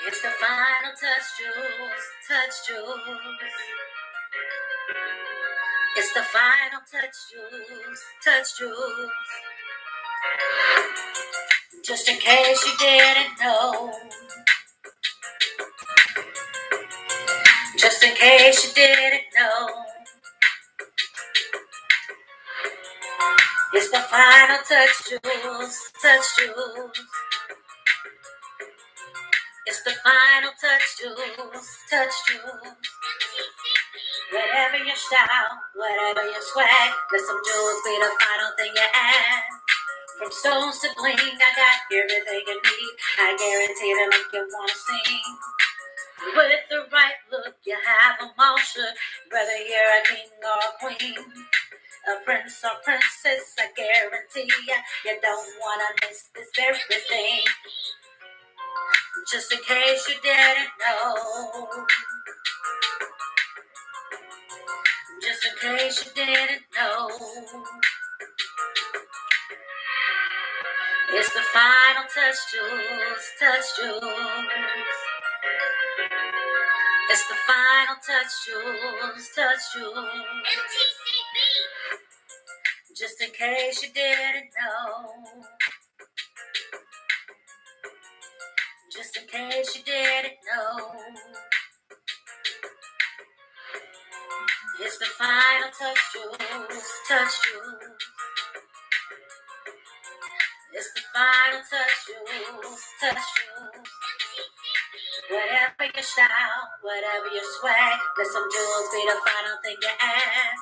It's the final touch, Jules. Touch, Jules. It's the final touch, Jules. Touch, Jules. Just in case you didn't know. Just in case you didn't know. It's the final touch, Jules. Touch, Jules. It's the final touch, Jules. Touch, Jules. Whatever your style, whatever your swag, let some jewels be the final thing you add. From stones to bling, I got everything you need. I guarantee to make you wanna sing. With the right look, you have them all shook. Whether you're a king or a queen, a prince or princess, I guarantee you don't wanna miss this very thing. Just in case you didn't know. Just in case you didn't know. It's the final touch, Jules. Touch, Jules. It's the final touch, Jules. Touch, Jules. MTCB. Just in case you didn't know. Just in case you didn't know. It's the final touch, Jules. Touch, Jules. It's the final touch, Jules. Touch, Jules. Whatever your style, whatever your swag, let some jewels be the final thing you add.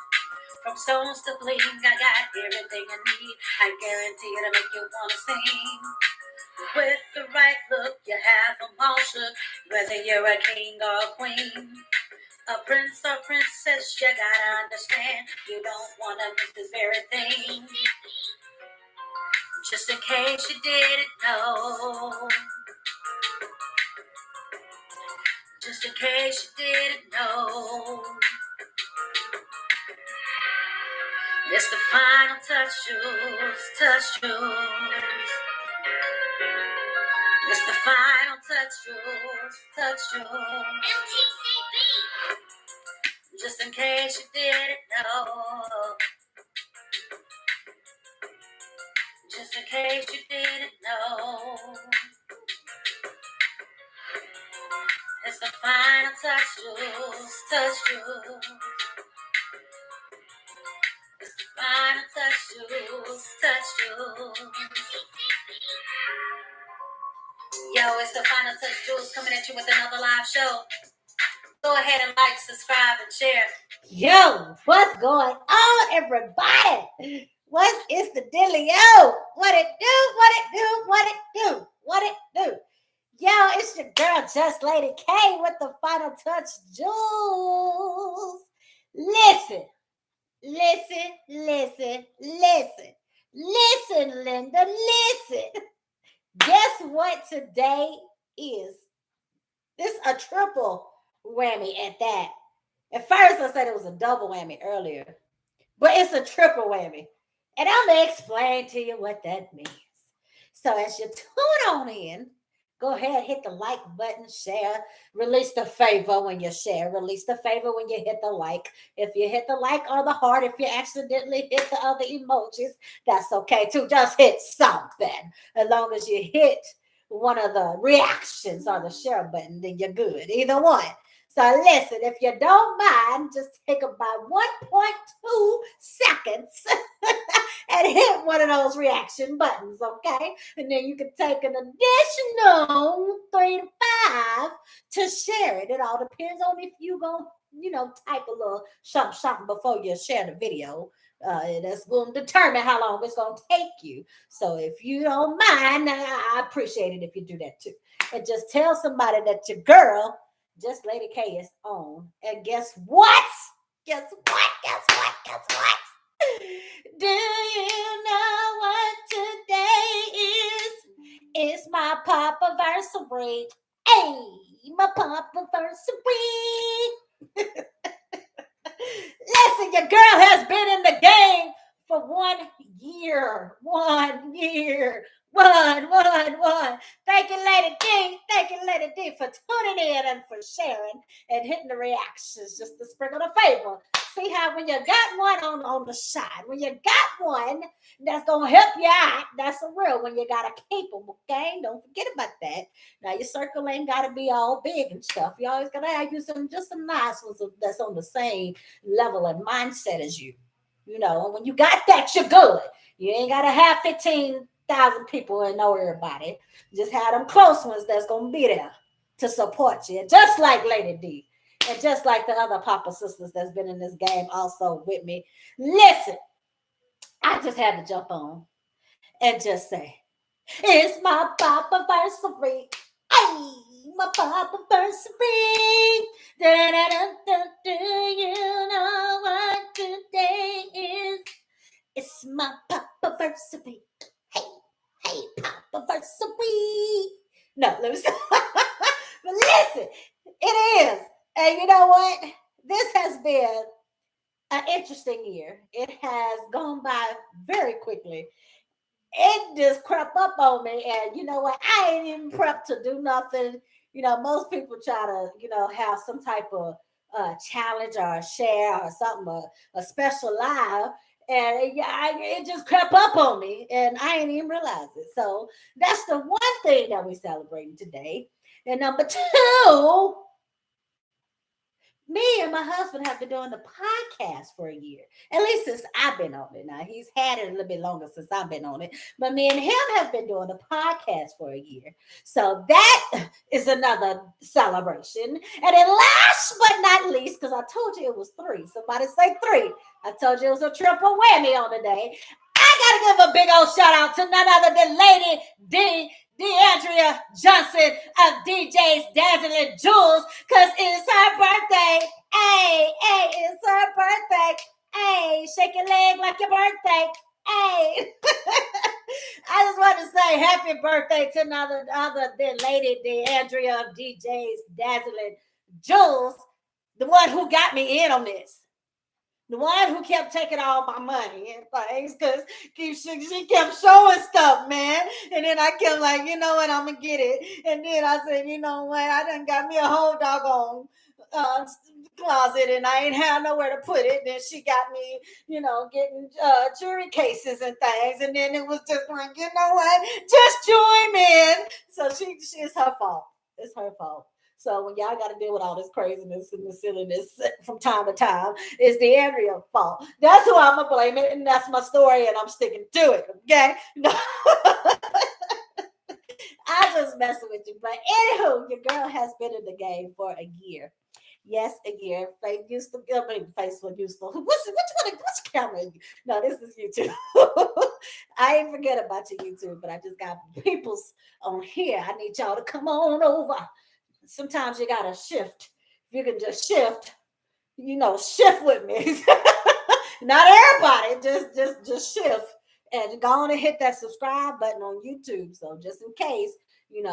From stones to bling, I got everything I need. I guarantee it'll make you wanna sing. With the right look, you have them all shook. Whether you're a king or a queen, a prince or princess, you gotta understand. You don't wanna miss this very thing. Just in case you didn't know. Just in case you didn't know. It's the final touch, Jules. Touch, Jules. It's the final touch, Jules. Touch, Jules. MTCB. Just in case you didn't know. Just in case you didn't know. It's the final touch, Jules. Touch, Jules. It's the final touch, Jules. Touch, Jules. Yo, it's the final touch, Jules, coming at you with another live show. Go ahead and like, subscribe, and share. Yo, what's going on, everybody? What is the dealio? What it do? What it do? What it do? What it do? Yo, it's your girl, Just Lady K, with the final touch, Jules. Listen, listen, listen, listen, listen, Linda, listen. Guess what today is? This a triple whammy at that. At first, I said it was a double whammy earlier, but it's a triple whammy. And I'm going to explain to you what that means. So as you tune on in, go ahead, hit the like button, share, release the favor when you share, release the favor when you hit the like. If you hit the like or the heart, if you accidentally hit the other emojis, that's okay too. Just hit something. As long as you hit one of the reactions or the share button, then you're good. Either one. So listen, if you don't mind, just take about 1.2 seconds and hit one of those reaction buttons, okay? And then you can take an additional 3 to 5 to share it. It all depends on if you go, type a little something before you share the video. That's going to determine how long it's going to take you. So if you don't mind, I appreciate it if you do that too. And just tell somebody that your girl, Just Lady K, is on. And guess what? Guess what? Guess what? Guess what? Do you know what today is? It's my pop-anniversary. Hey, my pop-anniversary. Listen, your girl has been in the game for 1 year. 1 year. One. Thank you, Lady D. Thank you, Lady D, for tuning in and for sharing and hitting the reactions, just to sprinkle the favor. See how when you got one on the side, when you got one that's gonna help you out, that's a real one. You gotta keep them, okay? Don't forget about that. Now your circle ain't gotta be all big and stuff. You always gotta have you some nice ones that's on the same level and mindset as you. You know, and when you got that, you're good. You ain't gotta have 15,000 people and know everybody. Just have them close ones that's gonna be there to support you. Just like Lady D. And just like the other Papa sisters that's been in this game also with me. Listen, I just had to jump on and just say, it's my Papa anniversary. Hey, my Papa anniversary. You know what today is? It's my Papa anniversary. Hey, Papa anniversary. No, let me stop. But listen, it is. And you know what? This has been an interesting year. It has gone by very quickly. It just crept up on me, and you know what? I ain't even prepped to do nothing. You know, most people try to, have some type of challenge or a share or something, a special live, and it just crept up on me, and I ain't even realize it. So that's the one thing that we're celebrating today. And number two, me and my husband have been doing the podcast for a year, at least since I've been on it. Now he's had it a little bit longer since I've been on it, but me and him have been doing the podcast for a year. So that is another celebration. And then last but not least, because I told you it was three. Somebody say three. I told you it was a triple whammy on the day. I gotta give a big old shout out to none other than Lady DeAndrea Johnson of DJ's Dazzling Jewels, because it's her birthday. Hey, it's her birthday. Hey, shake your leg like your birthday. Hey. I just want to say happy birthday to none other than Lady DeAndrea of DJ's Dazzling Jewels, the one who got me in on this. The one who kept taking all my money and things, because she kept showing stuff, man. And then I kept like, you know what, I'm going to get it. And then I said, you know what, I done got me a whole doggone closet, and I ain't had nowhere to put it. Then she got me, getting jewelry cases and things. And then it was just like, you know what, just join in. So it's her fault. It's her fault. So when y'all got to deal with all this craziness and the silliness from time to time, it's the Andrea fault. That's who I'm going to blame it, and that's my story, and I'm sticking to it, okay? No. I just messing with you. But anywho, your girl has been in the game for a year. Yes, a year. Facebook used to. What's camera? No, this is YouTube. I ain't forget about your YouTube, but I just got people's on here. I need y'all to come on over. Sometimes you gotta shift. If you can just shift, shift with me. Not everybody, just shift and go on and hit that subscribe button on YouTube. So just in case, you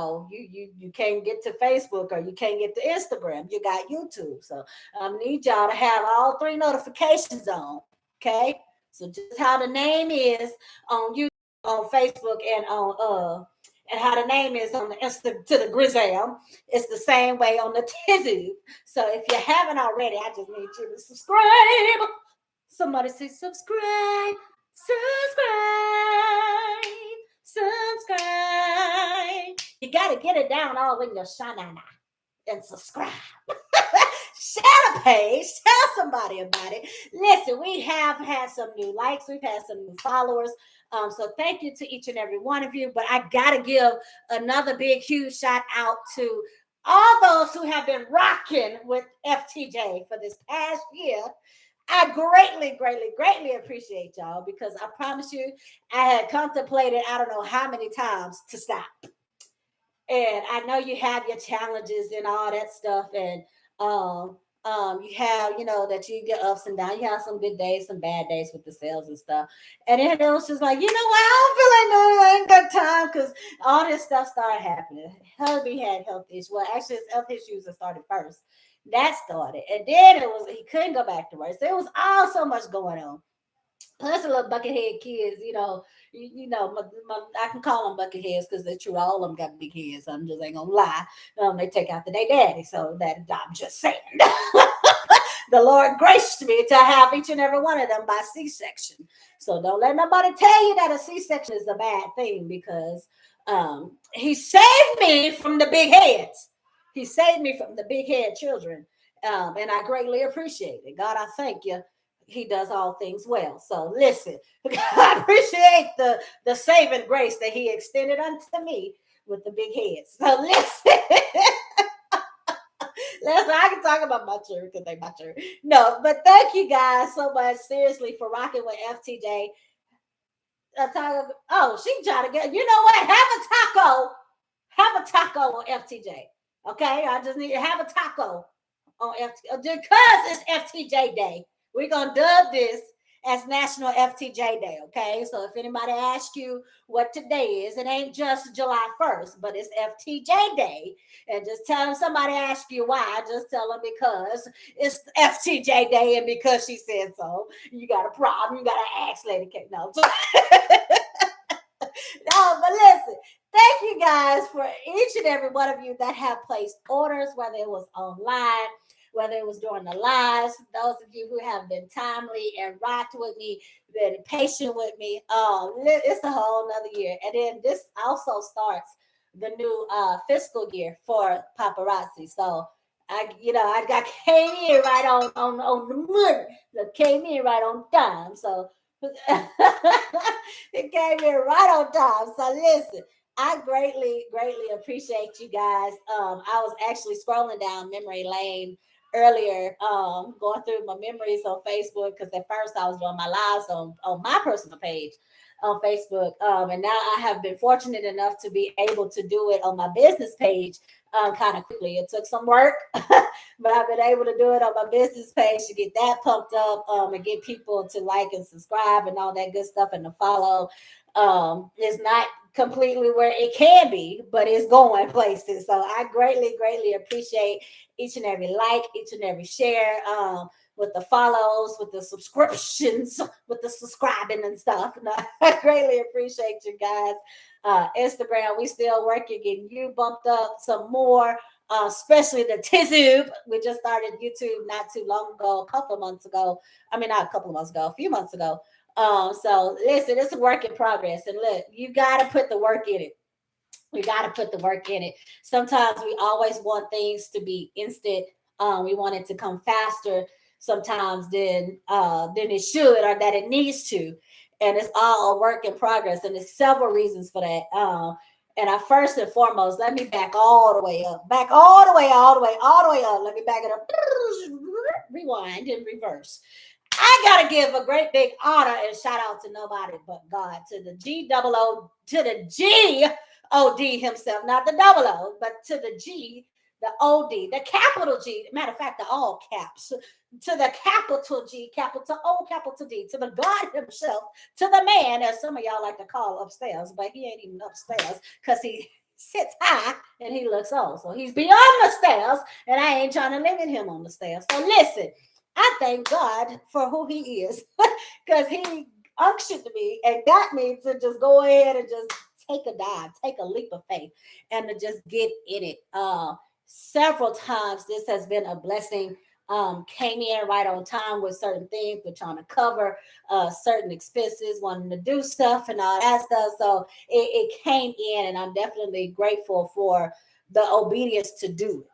can't get to Facebook or you can't get to Instagram, you got YouTube. So I need y'all to have all three notifications on. Okay. So just how the name is on YouTube, on Facebook, and on and how the name is on the Insta to the Grizzam, it's the same way on the Tizu. So if you haven't already, I just need you to subscribe. Somebody say subscribe. You got to get it down all in your shanana and subscribe. Share the page. Tell somebody about it. Listen, we have had some new likes. We've had some new followers. So thank you to each and every one of you. But I got to give another big, huge shout out to all those who have been rocking with FTJ for this past year. I greatly, greatly, greatly appreciate y'all, because I promise you, I had contemplated, I don't know how many times, to stop. And I know you have your challenges and all that stuff. And you have, that you get ups and downs. You have some good days, some bad days with the sales and stuff. And then it was just like, you know what? I don't feel like I ain't got time, because all this stuff started happening. Hubby had health issues. Well, actually, his health issues that started first. That started. And then he couldn't go back to work. So it was all so much going on. Plus the little buckethead kids, I can call them bucketheads because they're true. All of them got big heads. I'm just ain't gonna lie. They take after their daddy, so that I'm just saying. The Lord graced me to have each and every one of them by C-section. So don't let nobody tell you that a C-section is a bad thing, because He saved me from the big heads. He saved me from the big head children, and I greatly appreciate it. God, I thank you. He does all things well. So listen, I appreciate the saving grace that He extended unto me with the big heads. So listen. Listen, I can talk about my church because they my church. No, but thank you guys so much, seriously, for rocking with FTJ. Oh, she trying to get. You know what? Have a taco on FTJ. Okay, I just need to have a taco on FTJ because it's FTJ Day. We're gonna dub this as National FTJ Day. Okay, so if anybody asks you what today is, it ain't just July 1st, but it's FTJ Day. And just tell them, somebody asks you why, just tell them because it's FTJ Day and because she said so. You got a problem, you got to ask Lady K. No. No, but listen, thank you guys for each and every one of you that have placed orders, whether it was online, whether it was during the lives. Those of you who have been timely and rocked with me, been patient with me. It's a whole nother year. And then this also starts the new fiscal year for paparazzi. So I got came in right on the money. That came in right on time. So it came in right on time. So listen, I greatly, greatly appreciate you guys. I was actually scrolling down memory lane earlier, going through my memories on Facebook, because at first I was doing my lives on my personal page on Facebook. And now I have been fortunate enough to be able to do it on my business page kind of quickly. It took some work, but I've been able to do it on my business page to get that pumped up, and get people to like and subscribe and all that good stuff and to follow. It's not completely where it can be, but it's going places. So I greatly, greatly appreciate each and every like, each and every share, with the follows, with the subscriptions, with the subscribing and stuff. And I greatly appreciate you guys. Instagram, we still working, getting you bumped up some more, especially the Tizoob. We just started YouTube not too long ago, a couple of months ago. I mean, not a couple of months ago, a few months ago. So listen, it's a work in progress. And look, you got to put the work in it. We got to put the work in it. Sometimes we always want things to be instant. We want it to come faster sometimes than it should or that it needs to. And it's all a work in progress. And there's several reasons for that. And I first and foremost, let me back all the way up. Back all the way up. Let me back it up. Rewind and reverse. I gotta give a great big honor and shout out to nobody but God, to the G-O-O, to the G-O-D himself, not the double O, but to the G, the O-D, the capital G. Matter of fact, the all caps. To the capital G, capital O, capital D, to the God himself, to the man, as some of y'all like to call upstairs, but he ain't even upstairs because he sits high and he looks old. So he's beyond the stairs, and I ain't trying to limit him on the stairs. So listen, I thank God for who he is, because he unctioned me and got me to just go ahead and just take a dive, take a leap of faith, and to just get in it. Several times this has been a blessing. Came in right on time with certain things. We're trying to cover certain expenses, wanting to do stuff and all that stuff. So it came in, and I'm definitely grateful for the obedience to do it.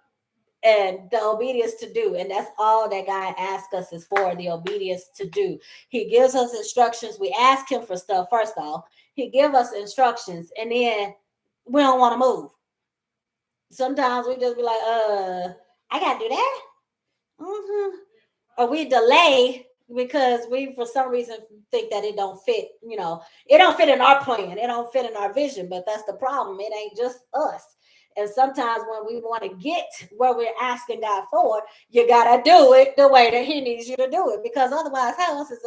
And the obedience to do, and that's all that God asks us is for, the obedience to do. He gives us instructions. We ask him for stuff first off. He gives us instructions, and then we don't want to move. Sometimes we just be like, I gotta do that. Mm-hmm. Or we delay because we for some reason think that it don't fit. It don't fit in our plan, it don't fit in our vision. But that's the problem. It ain't just us. And sometimes when we want to get where we're asking God for, you gotta do it the way that he needs you to do it, because otherwise how else is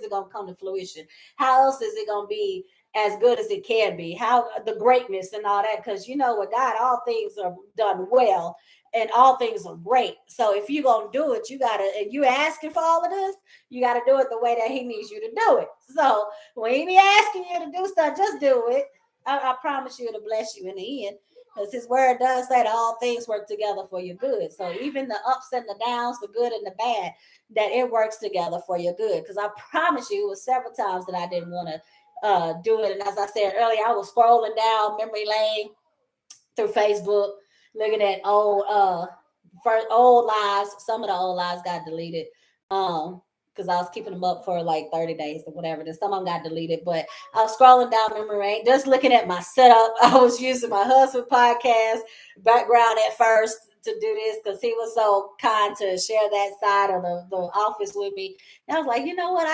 it gonna come to fruition? How else is it gonna be as good as it can be, how the greatness and all that, because you know with God all things are done well and all things are great. So if you're gonna do it, you gotta, and you asking for all of this, you gotta do it the way that he needs you to do it. So when he be asking you to do stuff, just do it. I promise you, it'll bless you in the end. Because his word does say that all things work together for your good. So even the ups and the downs, the good and the bad, that it works together for your good. Because I promise you, it was several times that I didn't want to do it. And as I said earlier, I was scrolling down memory lane through Facebook, looking at old lives. Some of the old lives got deleted. Because I was keeping them up for like 30 days or whatever. Then some of them got deleted. But I was scrolling down memory lane, just looking at my setup. I was using my husband podcast background at first to do this because he was so kind to share that side of the office with me. And I was like, you know what?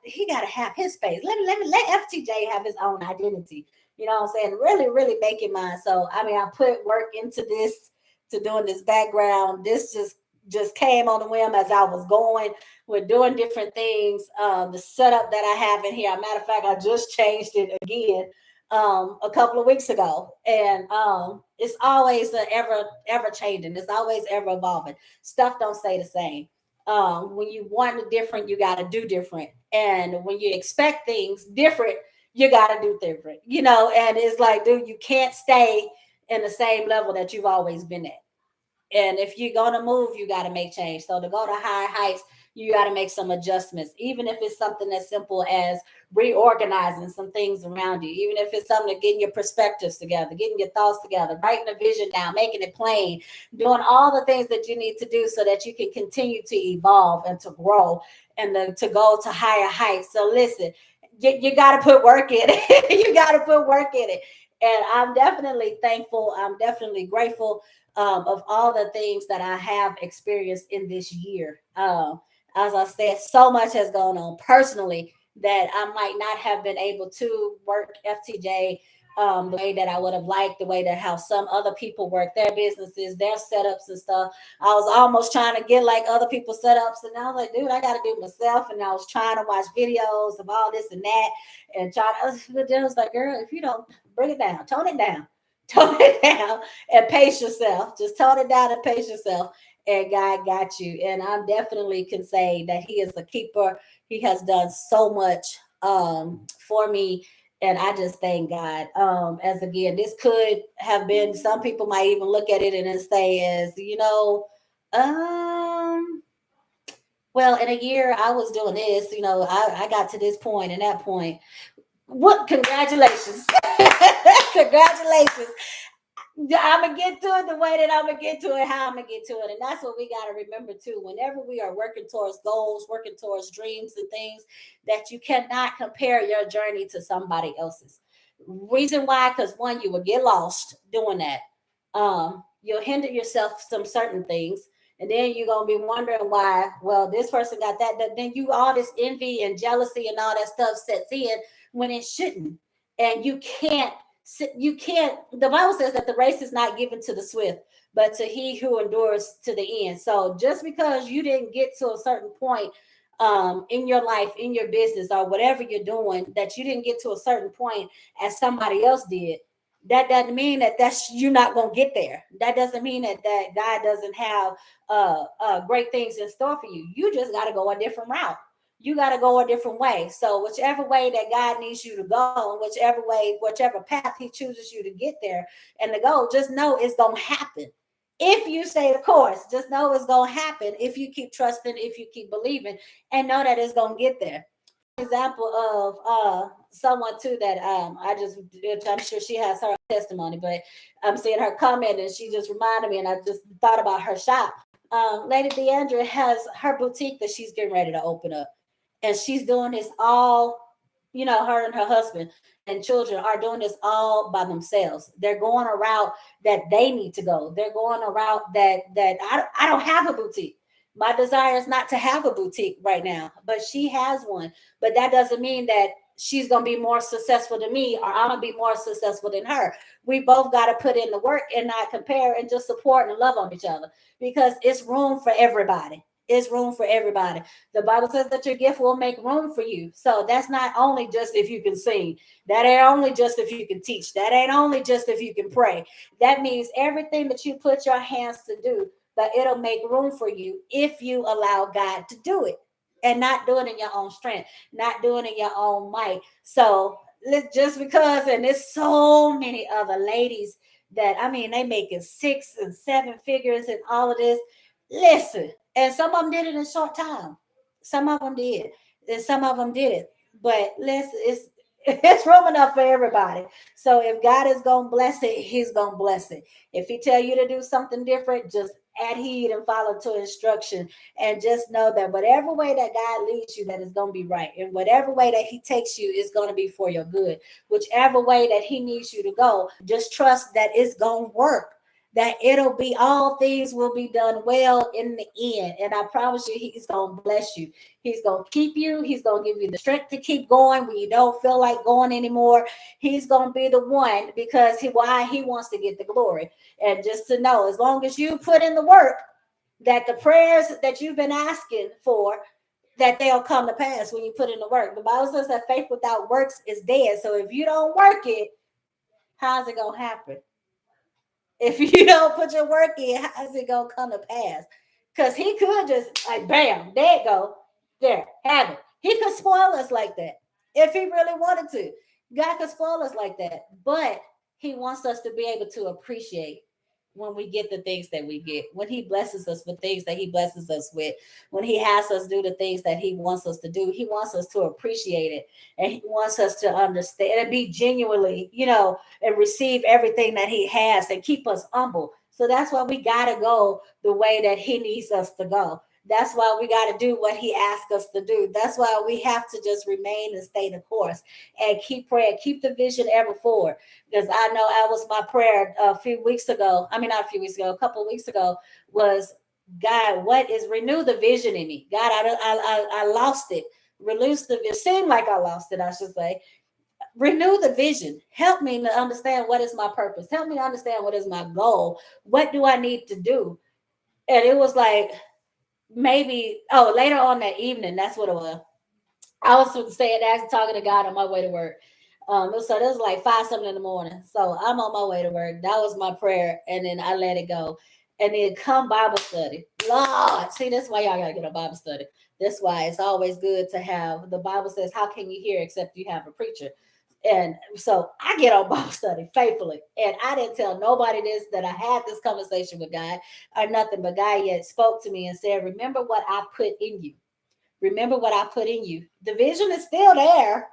He gotta have his space. Let FTJ have his own identity. You know what I'm saying? Really, really making mine. So I mean, I put work into this, to doing this background. This just came on the whim as I was going. We're doing different things. The setup that I have in here, a matter of fact, I just changed it again a couple of weeks ago, and it's always ever changing. It's always ever evolving. Stuff don't stay the same. When you want it different, you got to do different, and when you expect things different, you got to do different. You know, and it's like, dude, you can't stay in the same level that you've always been at. And if you're gonna move, you got to make change. So to go to higher heights, you got to make some adjustments, even if it's something as simple as reorganizing some things around you, even if it's something to getting your perspectives together, getting your thoughts together, writing a vision down, making it plain, doing all the things that you need to do so that you can continue to evolve and to grow and to go to higher heights. So listen, you got to put work in it. You got to put work in it. And I'm definitely thankful. I'm definitely grateful of all the things that I have experienced in this year. As I said, so much has gone on personally that I might not have been able to work FTJ the way that I would have liked, the way that how some other people work their businesses, their setups and stuff. I was almost trying to get like other people's setups, and I was like, dude, I got to do it myself. And I was trying to watch videos of all this and that, and trying. But then I was like, girl, if you don't bring it down, tone it down, tone it down, and pace yourself. Just tone it down and pace yourself, and God got you. And I definitely can say that He is a keeper. He has done so much for me, and I just thank God. As again, this could have been. Some people might even look at it and then say, as well, in a year I was doing this. I got to this point and that point. What? Congratulations, congratulations. I'm gonna get to it the way that I'm gonna get to it, how I'm gonna get to it, and that's what we gotta remember too. Whenever we are working towards goals, working towards dreams and things, that you cannot compare your journey to somebody else's. Reason why? Because one, you will get lost doing that. You'll hinder yourself from certain things, and then you're gonna be wondering why. Well, this person got that. Then you all this envy and jealousy and all that stuff sets in when it shouldn't, and you can't. The Bible says that the race is not given to the swift, but to he who endures to the end. So just because you didn't get to a certain point in your life, in your business, or whatever you're doing, that you didn't get to a certain point as somebody else did, that doesn't mean that that's you're not going to get there. That doesn't mean that God doesn't have great things in store for you. You just got to go a different route. You got to go a different way. So whichever way that God needs you to go, whichever path He chooses you to get there and to go, just know it's gonna happen. If you stay the course, just know it's gonna happen. If you keep trusting, if you keep believing, and know that it's gonna get there. Example of someone too that I'm sure she has her testimony, but I'm seeing her comment and she just reminded me, and I just thought about her shop. Lady Deandra has her boutique that she's getting ready to open up, and she's doing this all, her and her husband and children are doing this all by themselves. They're going a route that they need to go. They're going a route that I don't have a boutique. My desire is not to have a boutique right now, but she has one. But that doesn't mean that she's going to be more successful than me, or I'm going to be more successful than her. We both got to put in the work and not compare, and just support and love on each other, because it's room for everybody. It's room for everybody. The Bible says that your gift will make room for you. So that's not only just if you can sing. That ain't only just if you can teach. That ain't only just if you can pray. That means everything that you put your hands to do, that it'll make room for you if you allow God to do it and not do it in your own strength, not doing it in your own might. So just because, and there's so many other ladies that I mean, they making 6 and 7 figures and all of this. Listen, and some of them did it in short time. Some of them did, and some of them did it. But listen, it's room enough for everybody. So if God is gonna bless it, He's gonna bless it. If He tell you to do something different, just adhere and follow to instruction, and just know that whatever way that God leads you, that is gonna be right, and whatever way that He takes you is gonna be for your good. Whichever way that He needs you to go, just trust that it's gonna work, that it'll be, all things will be done well in the end. And I promise you, He's gonna bless you. He's gonna keep you. He's gonna give you the strength to keep going when you don't feel like going anymore. He's gonna be the one, because why He wants to get the glory. And just to know, as long as you put in the work, that the prayers that you've been asking for, that they'll come to pass when you put in the work. The Bible says that faith without works is dead. So if you don't work it, how's it gonna happen? If you don't put your work in, how's it gonna come to pass? Because He could just like bam, there you go, there, have it. He could spoil us like that if He really wanted to. God could spoil us like that, but He wants us to be able to appreciate when we get the things that we get, when He blesses us with things that He blesses us with, when He has us do the things that He wants us to do. He wants us to appreciate it, and He wants us to understand and be genuinely, and receive everything that He has and keep us humble. So that's why we got to go the way that He needs us to go. That's why we got to do what He asks us to do. That's why we have to just remain and stay the course and keep praying, keep the vision ever forward. Because I know that was my prayer a few weeks ago. I mean, not a few weeks ago, a couple of weeks ago, was God, what is, renew the vision in me? God, I lost it. Release the, it seemed like I lost it, I should say. Renew the vision. Help me to understand what is my purpose. Help me to understand what is my goal. What do I need to do? And it was like maybe, later on that evening, that's what it was. I was saying, actually talking to God on my way to work. So this was like 5 something in the morning. So I'm on my way to work. That was my prayer, and then I let it go. And then come Bible study. Lord, see, that's why y'all gotta get a Bible study. That's why it's always good to have. The Bible says, "How can you hear except you have a preacher?" And so I get on Bible study faithfully, and I didn't tell nobody this, that I had this conversation with God or nothing. But God yet spoke to me and said, "Remember what I put in you. Remember what I put in you. The vision is still there.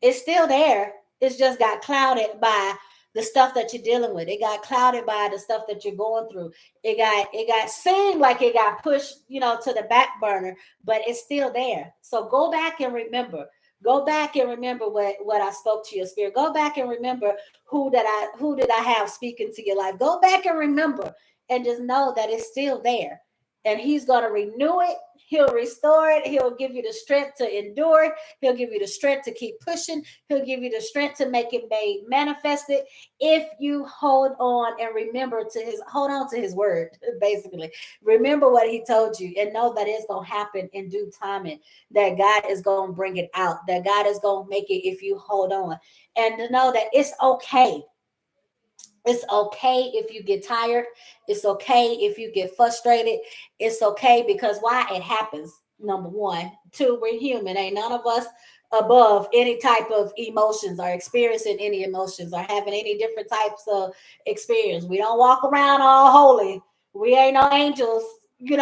It's still there. It's just got clouded by the stuff that you're dealing with. It got clouded by the stuff that you're going through. It got seemed like it got pushed, to the back burner, but it's still there. So go back and remember. Go back and remember what I spoke to your spirit. Go back and remember who did I have speaking to your life. Go back and remember, and just know that it's still there. And He's gonna renew it. He'll restore it. He'll give you the strength to endure it. He'll give you the strength to keep pushing. He'll give you the strength to make it made manifested if you hold on to His word, basically. Remember what He told you, and know that it's gonna happen in due time, and that God is gonna bring it out, that God is gonna make it if you hold on. And to know that it's okay. It's okay if you get tired. It's okay if you get frustrated. It's okay, because why? It happens. Number one. Two, we're human. Ain't none of us above any type of emotions, or experiencing any emotions, or having any different types of experience. We don't walk around all holy. We ain't no angels. We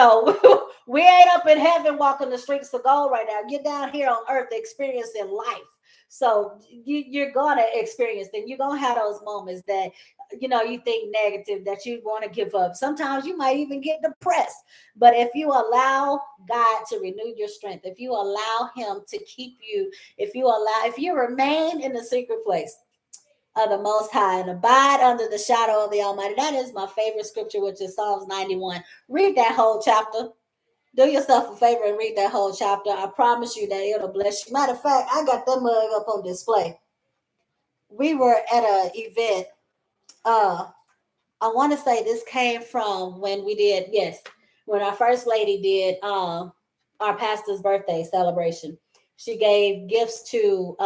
ain't up in heaven walking the streets of gold right now. You're down here on earth experiencing life. So you're gonna experience, then you're gonna have those moments that you think negative, that you want to give up. Sometimes you might even get depressed. But if you allow God to renew your strength, if you allow Him to keep you, if you remain in the secret place of the Most High and abide under the shadow of the Almighty, that is my favorite scripture, which is Psalms 91. Read that whole chapter. Do yourself a favor and read that whole chapter. I promise you that it'll bless you. Matter of fact, I got that mug up on display. We were at an event. uh I want to say this came from when we did, yes. when our first lady did our pastor's birthday celebration. She gave gifts to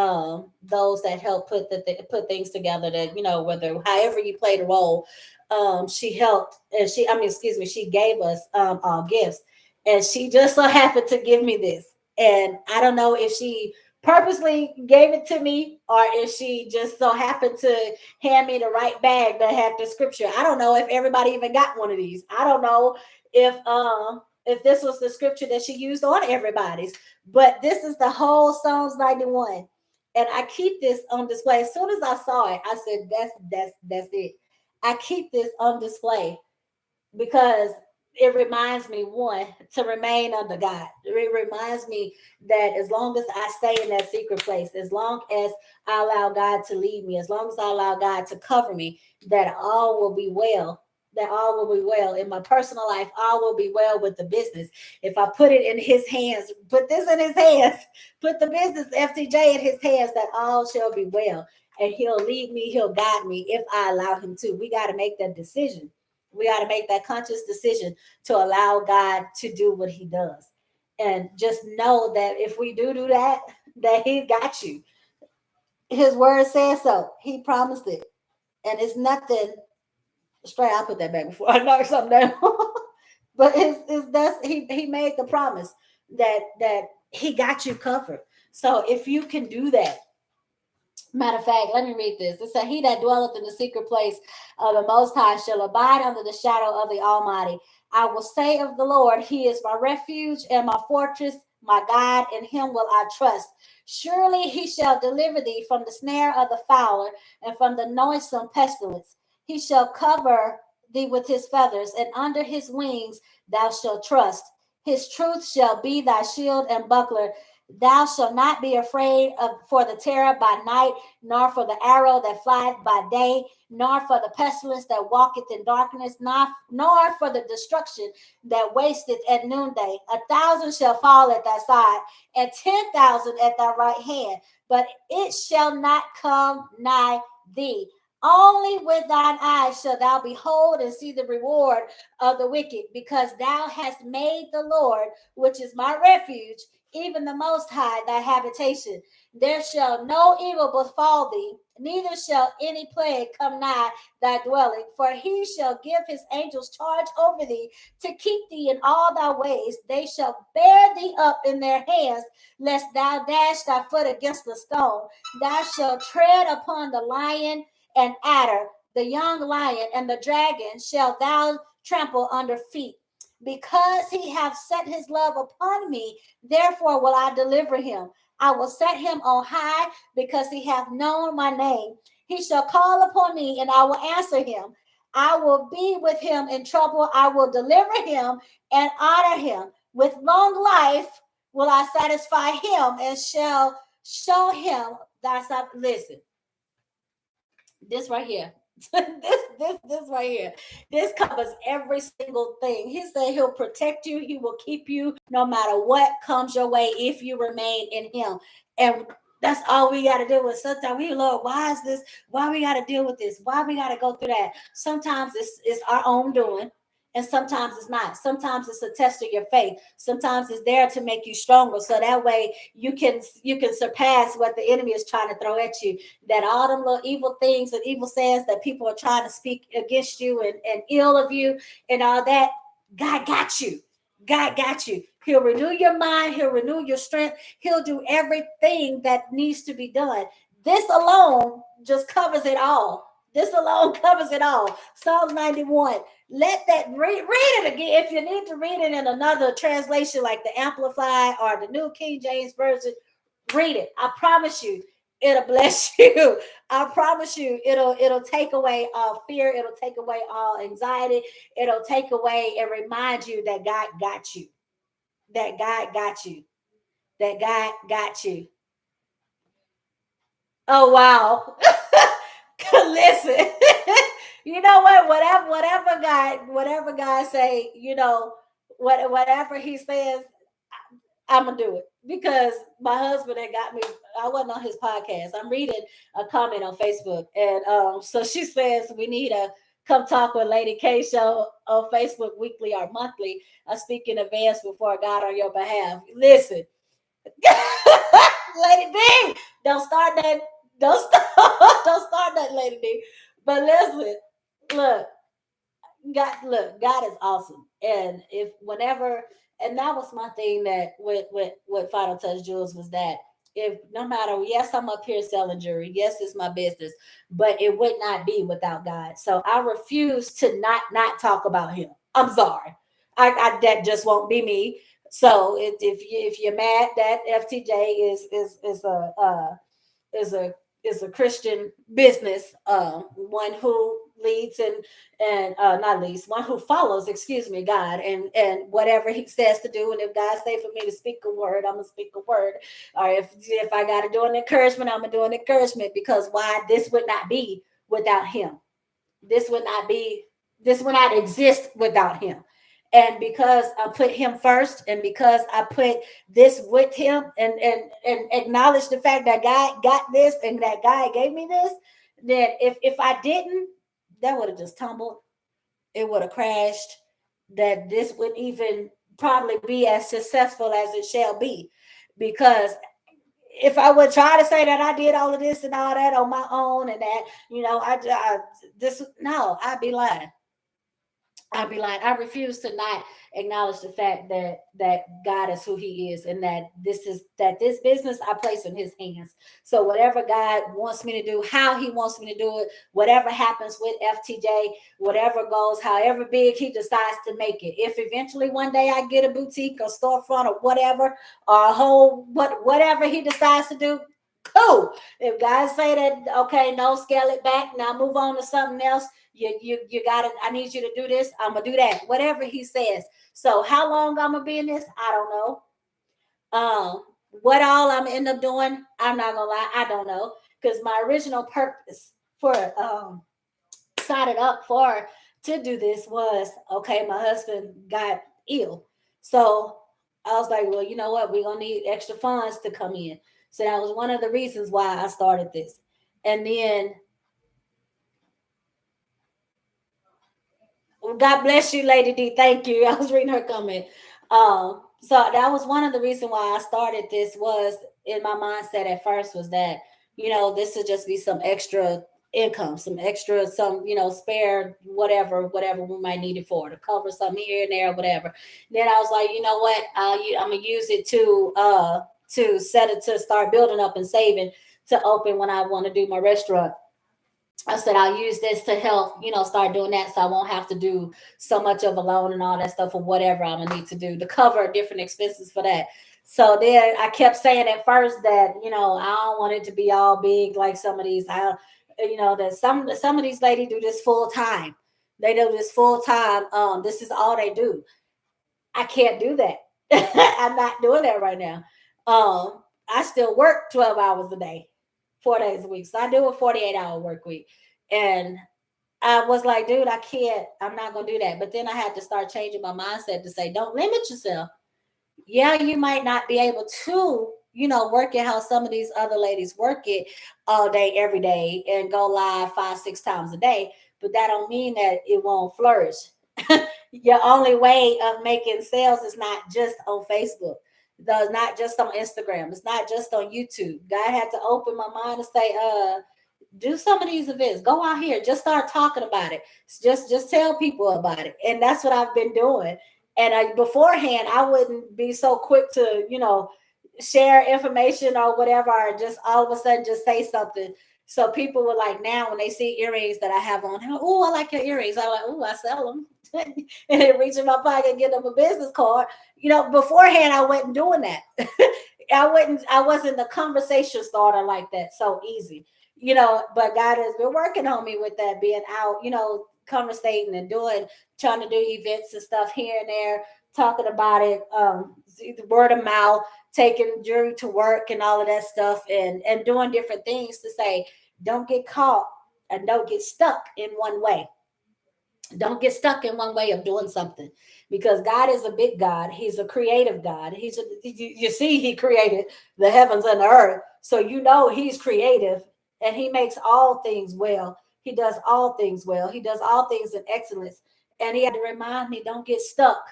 those that help put things together. That whether however you played a role, she helped, and excuse me, she gave us all gifts, and she just so happened to give me this, and I don't know if she purposely gave it to me or if she just so happened to hand me the right bag that had the scripture. I don't know if everybody even got one of these. I don't know if this was the scripture that she used on everybody's, but this is the whole Psalms 91. And I keep this on display. As soon as I saw it, I said, that's it. I keep this on display because it reminds me, one, to remain under God. It reminds me that as long as I stay in that secret place, as long as I allow God to lead me, as long as I allow God to cover me, that all will be well. That all will be well in my personal life. All will be well with the business. If I put it in His hands, put this in His hands, put the business FTJ in His hands, that all shall be well. And He'll lead me, He'll guide me if I allow Him to. We got to make that decision. We got to make that conscious decision to allow God to do what He does. And just know that if we do that, that He got you. His word says so. He promised it. And it's nothing straight. I'll put that back before I knock something down. But he made the promise that He got you covered. So if you can do that, matter of fact, let me read this. It said, "He that dwelleth in the secret place of the Most High shall abide under the shadow of the Almighty. I will say of the Lord, He is my refuge and my fortress, my God, in Him will I trust. Surely He shall deliver thee from the snare of the fowler and from the noisome pestilence. He shall cover thee with His feathers, and under His wings thou shalt trust. His truth shall be thy shield and buckler. Thou shalt not be afraid for the terror by night, nor for the arrow that flieth by day, nor for the pestilence that walketh in darkness, nor for the destruction that wasteth at noonday. 1,000 shall fall at thy side, and 10,000 at thy right hand, but it shall not come nigh thee. Only with thine eyes shall thou behold and see the reward of the wicked, because thou hast made the Lord, which is my refuge, even the Most High, thy habitation. There shall no evil befall thee, neither shall any plague come nigh thy dwelling. For He shall give His angels charge over thee to keep thee in all thy ways. They shall bear thee up in their hands, lest thou dash thy foot against a stone. Thou shalt tread upon the lion and adder, the young lion and the dragon shall thou trample under feet. Because He hath set His love upon me, therefore will I deliver him. I will set him on high, because he hath known my name. He shall call upon me, and I will answer him. I will be with him in trouble. I will deliver him and honor him. With long life will I satisfy him, and shall show him thy salvation. Listen, this right here. this right here. This covers every single thing. He said He'll protect you. He will keep you no matter what comes your way if you remain in Him. And that's all we got to do. Is sometimes we, Lord, why is this? Why we got to deal with this? Why we got to go through that? Sometimes it's our own doing. And sometimes it's not. Sometimes it's a test of your faith. Sometimes it's there to make you stronger, so that way you can surpass what the enemy is trying to throw at you. That all them little evil things and evil sayings that people are trying to speak against you and ill of you and all that, God got you. God got you. He'll renew your mind. He'll renew your strength. He'll do everything that needs to be done. This alone just covers it all. This alone covers it all. Psalms 91. Let that read it again. If you need to read it in another translation like the Amplified or the New King James Version, read it. I promise you, it'll bless you. I promise you, it'll take away all fear. It'll take away all anxiety. It'll take away and remind you that God got you. That God got you. That God got you. Oh wow. Listen. You know what? Whatever God say, whatever He says, I'm gonna do it, because my husband had got me. I wasn't on his podcast. I'm reading a comment on Facebook, and so she says we need Come Talk with Lady K show on Facebook weekly or monthly. I speak in advance before God on your behalf. Listen, Lady D, don't start that. Don't start. Don't start that, Lady D. But listen, look, God is awesome. And if whenever, and that was my thing that with Final Touch Jewels was that if no matter, yes, I'm up here selling jewelry, yes, it's my business, but it would not be without God. So I refuse to not talk about Him. I'm sorry, I that just won't be me. So if you're mad that FTJ is is a is a Christian business, one who leads and not leads, one who follows, excuse me, God and whatever He says to do. And if God say for me to speak a word, I'm gonna speak a word. Or if I got to do an encouragement, I'm gonna do an encouragement because why? This would not be without Him. This would not be. This would not exist without Him. And because I put Him first, and because I put this with Him, and acknowledge the fact that God got this and that God gave me this, then if I didn't, that would have just tumbled. It would have crashed. That this would even probably be as successful as it shall be, because if I would try to say that I did all of this and all that on my own, and that I this no, I'd be lying. I'd be like, I refuse to not acknowledge the fact that God is who He is, and that this business I place in His hands. So whatever God wants me to do, how He wants me to do it, whatever happens with FTJ, whatever goes, however big He decides to make it. If eventually one day I get a boutique or storefront or whatever, or a whole whatever He decides to do, cool. If God say that, okay, no, scale it back, now move on to something else. You gotta, I need you to do this, I'm gonna do that, whatever He says. So how long I'm gonna be in this, I don't know. What all I'm gonna end up doing, I'm not gonna lie, I don't know. Because my original purpose for signing up for to do this was, okay, my husband got ill. So I was like, well, you know what, we're gonna need extra funds to come in. So that was one of the reasons why I started this. And then God bless you, Lady D. Thank you. I was reading her comment. So that was one of the reasons why I started this, was in my mindset at first was that, this would just be some extra income, some extra, some, spare whatever we might need it for, to cover something here and there, whatever. Then I was like, you know what? I'm gonna use it to set it, to start building up and saving to open when I want to do my restaurant. I said I'll use this to help, start doing that, so I won't have to do so much of a loan and all that stuff, or whatever I'm gonna need to do to cover different expenses for that. So then I kept saying at first that, I don't want it to be all big like some of these. That some of these ladies do this full time. They do this full time. This is all they do. I can't do that. I'm not doing that right now. I still work 12 hours a day, 4 days a week. So I do a 48-hour work week. And I was like, dude, I can't, I'm not going to do that. But then I had to start changing my mindset to say, don't limit yourself. Yeah, you might not be able to, work it how some of these other ladies work it all day, every day, and go live 5, 6 times a day. But that don't mean that it won't flourish. Your only way of making sales is not just on Facebook. It's not just on Instagram. It's not just on YouTube. God had to open my mind to say, do some of these events. Go out here. Just start talking about it. Just tell people about it. And that's what I've been doing. And beforehand, I wouldn't be so quick to, share information or whatever, or just all of a sudden just say something. So people were like, now when they see earrings that I have on, oh, I like your earrings. I'm like, oh, I sell them. And then reach in my pocket and get them a business card. Beforehand, I wasn't doing that. I wasn't the conversation starter like that so easy. But God has been working on me with that, being out, conversating and trying to do events and stuff here and there, talking about it, word of mouth, taking jewelry to work and all of that stuff, and doing different things to say, don't get caught and don't get stuck in one way. Don't get stuck in one way of doing something, because God is a big God. He's a creative God. You see, He created the heavens and the earth. So He's creative, and He makes all things well. He does all things well. He does all things in excellence. And he had to remind me, don't get stuck.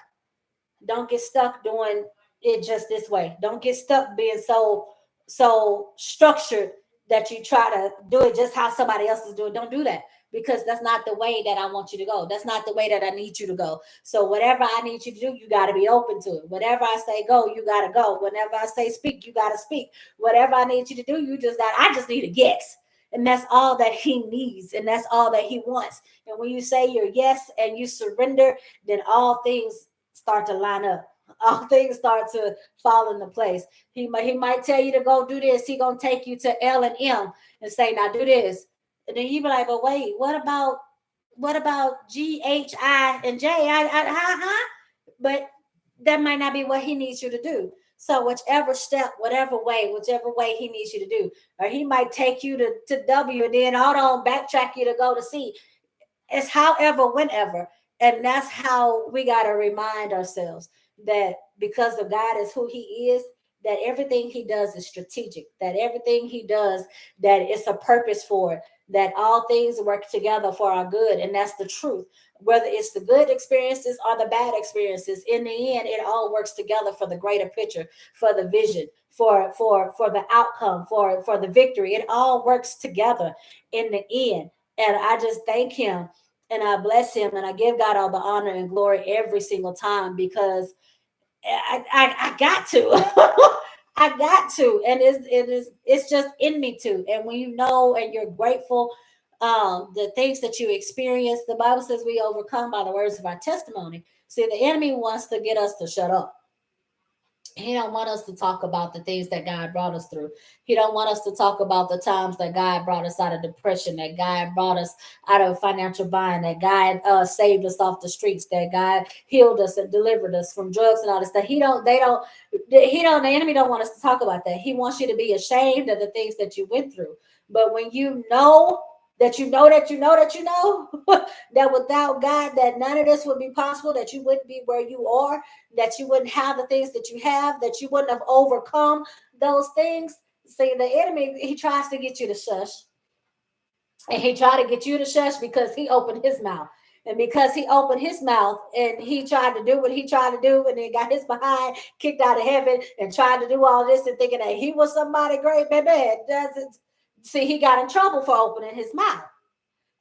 Don't get stuck doing it just this way. Don't get stuck being so structured that you try to do it just how somebody else is doing. Don't do that, because that's not the way that I want you to go. That's not the way that I need you to go. So whatever I need you to do, you got to be open to it. Whatever I say go, you got to go. Whenever I say speak, you got to speak. Whatever I need you to do, I just need a yes. And that's all that he needs, and that's all that he wants. And when you say your yes and you surrender, then all things start to line up. All things start to fall into place. He might tell you to go do this. He gonna take you to L and M and say, now do this. And then you be like, but wait, what about GHI and J? Huh? But that might not be what he needs you to do. So whichever step, whichever way he needs you to do, or he might take you to W and then hold on, backtrack you to go to C. It's however, whenever. And that's how we got to remind ourselves that because of God is who he is, that everything he does is strategic, that everything he does, that it's a purpose for it, that all things work together for our good. And that's the truth. Whether it's the good experiences or the bad experiences, in the end, it all works together for the greater picture, for the vision, for the outcome, for the victory. It all works together in the end. And I just thank him and I bless him and I give God all the honor and glory every single time, because I got to. I got to. And it's just in me to. And when you know and you're grateful, the things that you experience, the Bible says we overcome by the words of our testimony. See, the enemy wants to get us to shut up. He don't want us to talk about the things that God brought us through. He don't want us to talk about the times that God brought us out of depression, that God brought us out of financial bind, that God saved us off the streets, that God healed us and delivered us from drugs and all this stuff. The enemy don't want us to talk about that. He wants you to be ashamed of the things that you went through. But when you know that you know that you know that you know that without God, that none of this would be possible, that you wouldn't be where you are, that you wouldn't have the things that you have, that you wouldn't have overcome those things. See, the enemy, he tries to get you to shush. And he tried to get you to shush because he opened his mouth. And because he opened his mouth and he tried to do what he tried to do, and then got his behind kicked out of heaven and tried to do all this and thinking that he was somebody great, baby. It doesn't. See, he got in trouble for opening his mouth.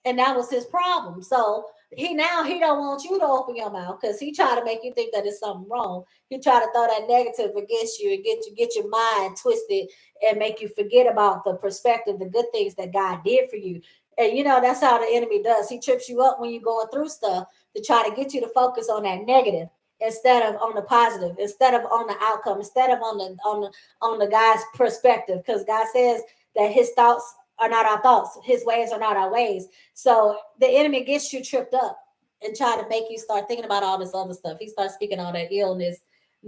And that was his problem. So he don't want you to open your mouth, because he tried to make you think that it's something wrong. He tried to throw that negative against you and get your mind twisted and make you forget about the perspective, the good things that God did for you. And that's how the enemy does. He trips you up when you're going through stuff to try to get you to focus on that negative instead of on the positive, instead of on the outcome, instead of on the God's perspective. Because God says that his thoughts are not our thoughts, his ways are not our ways. So the enemy gets you tripped up and try to make you start thinking about all this other stuff. He starts speaking all that illness,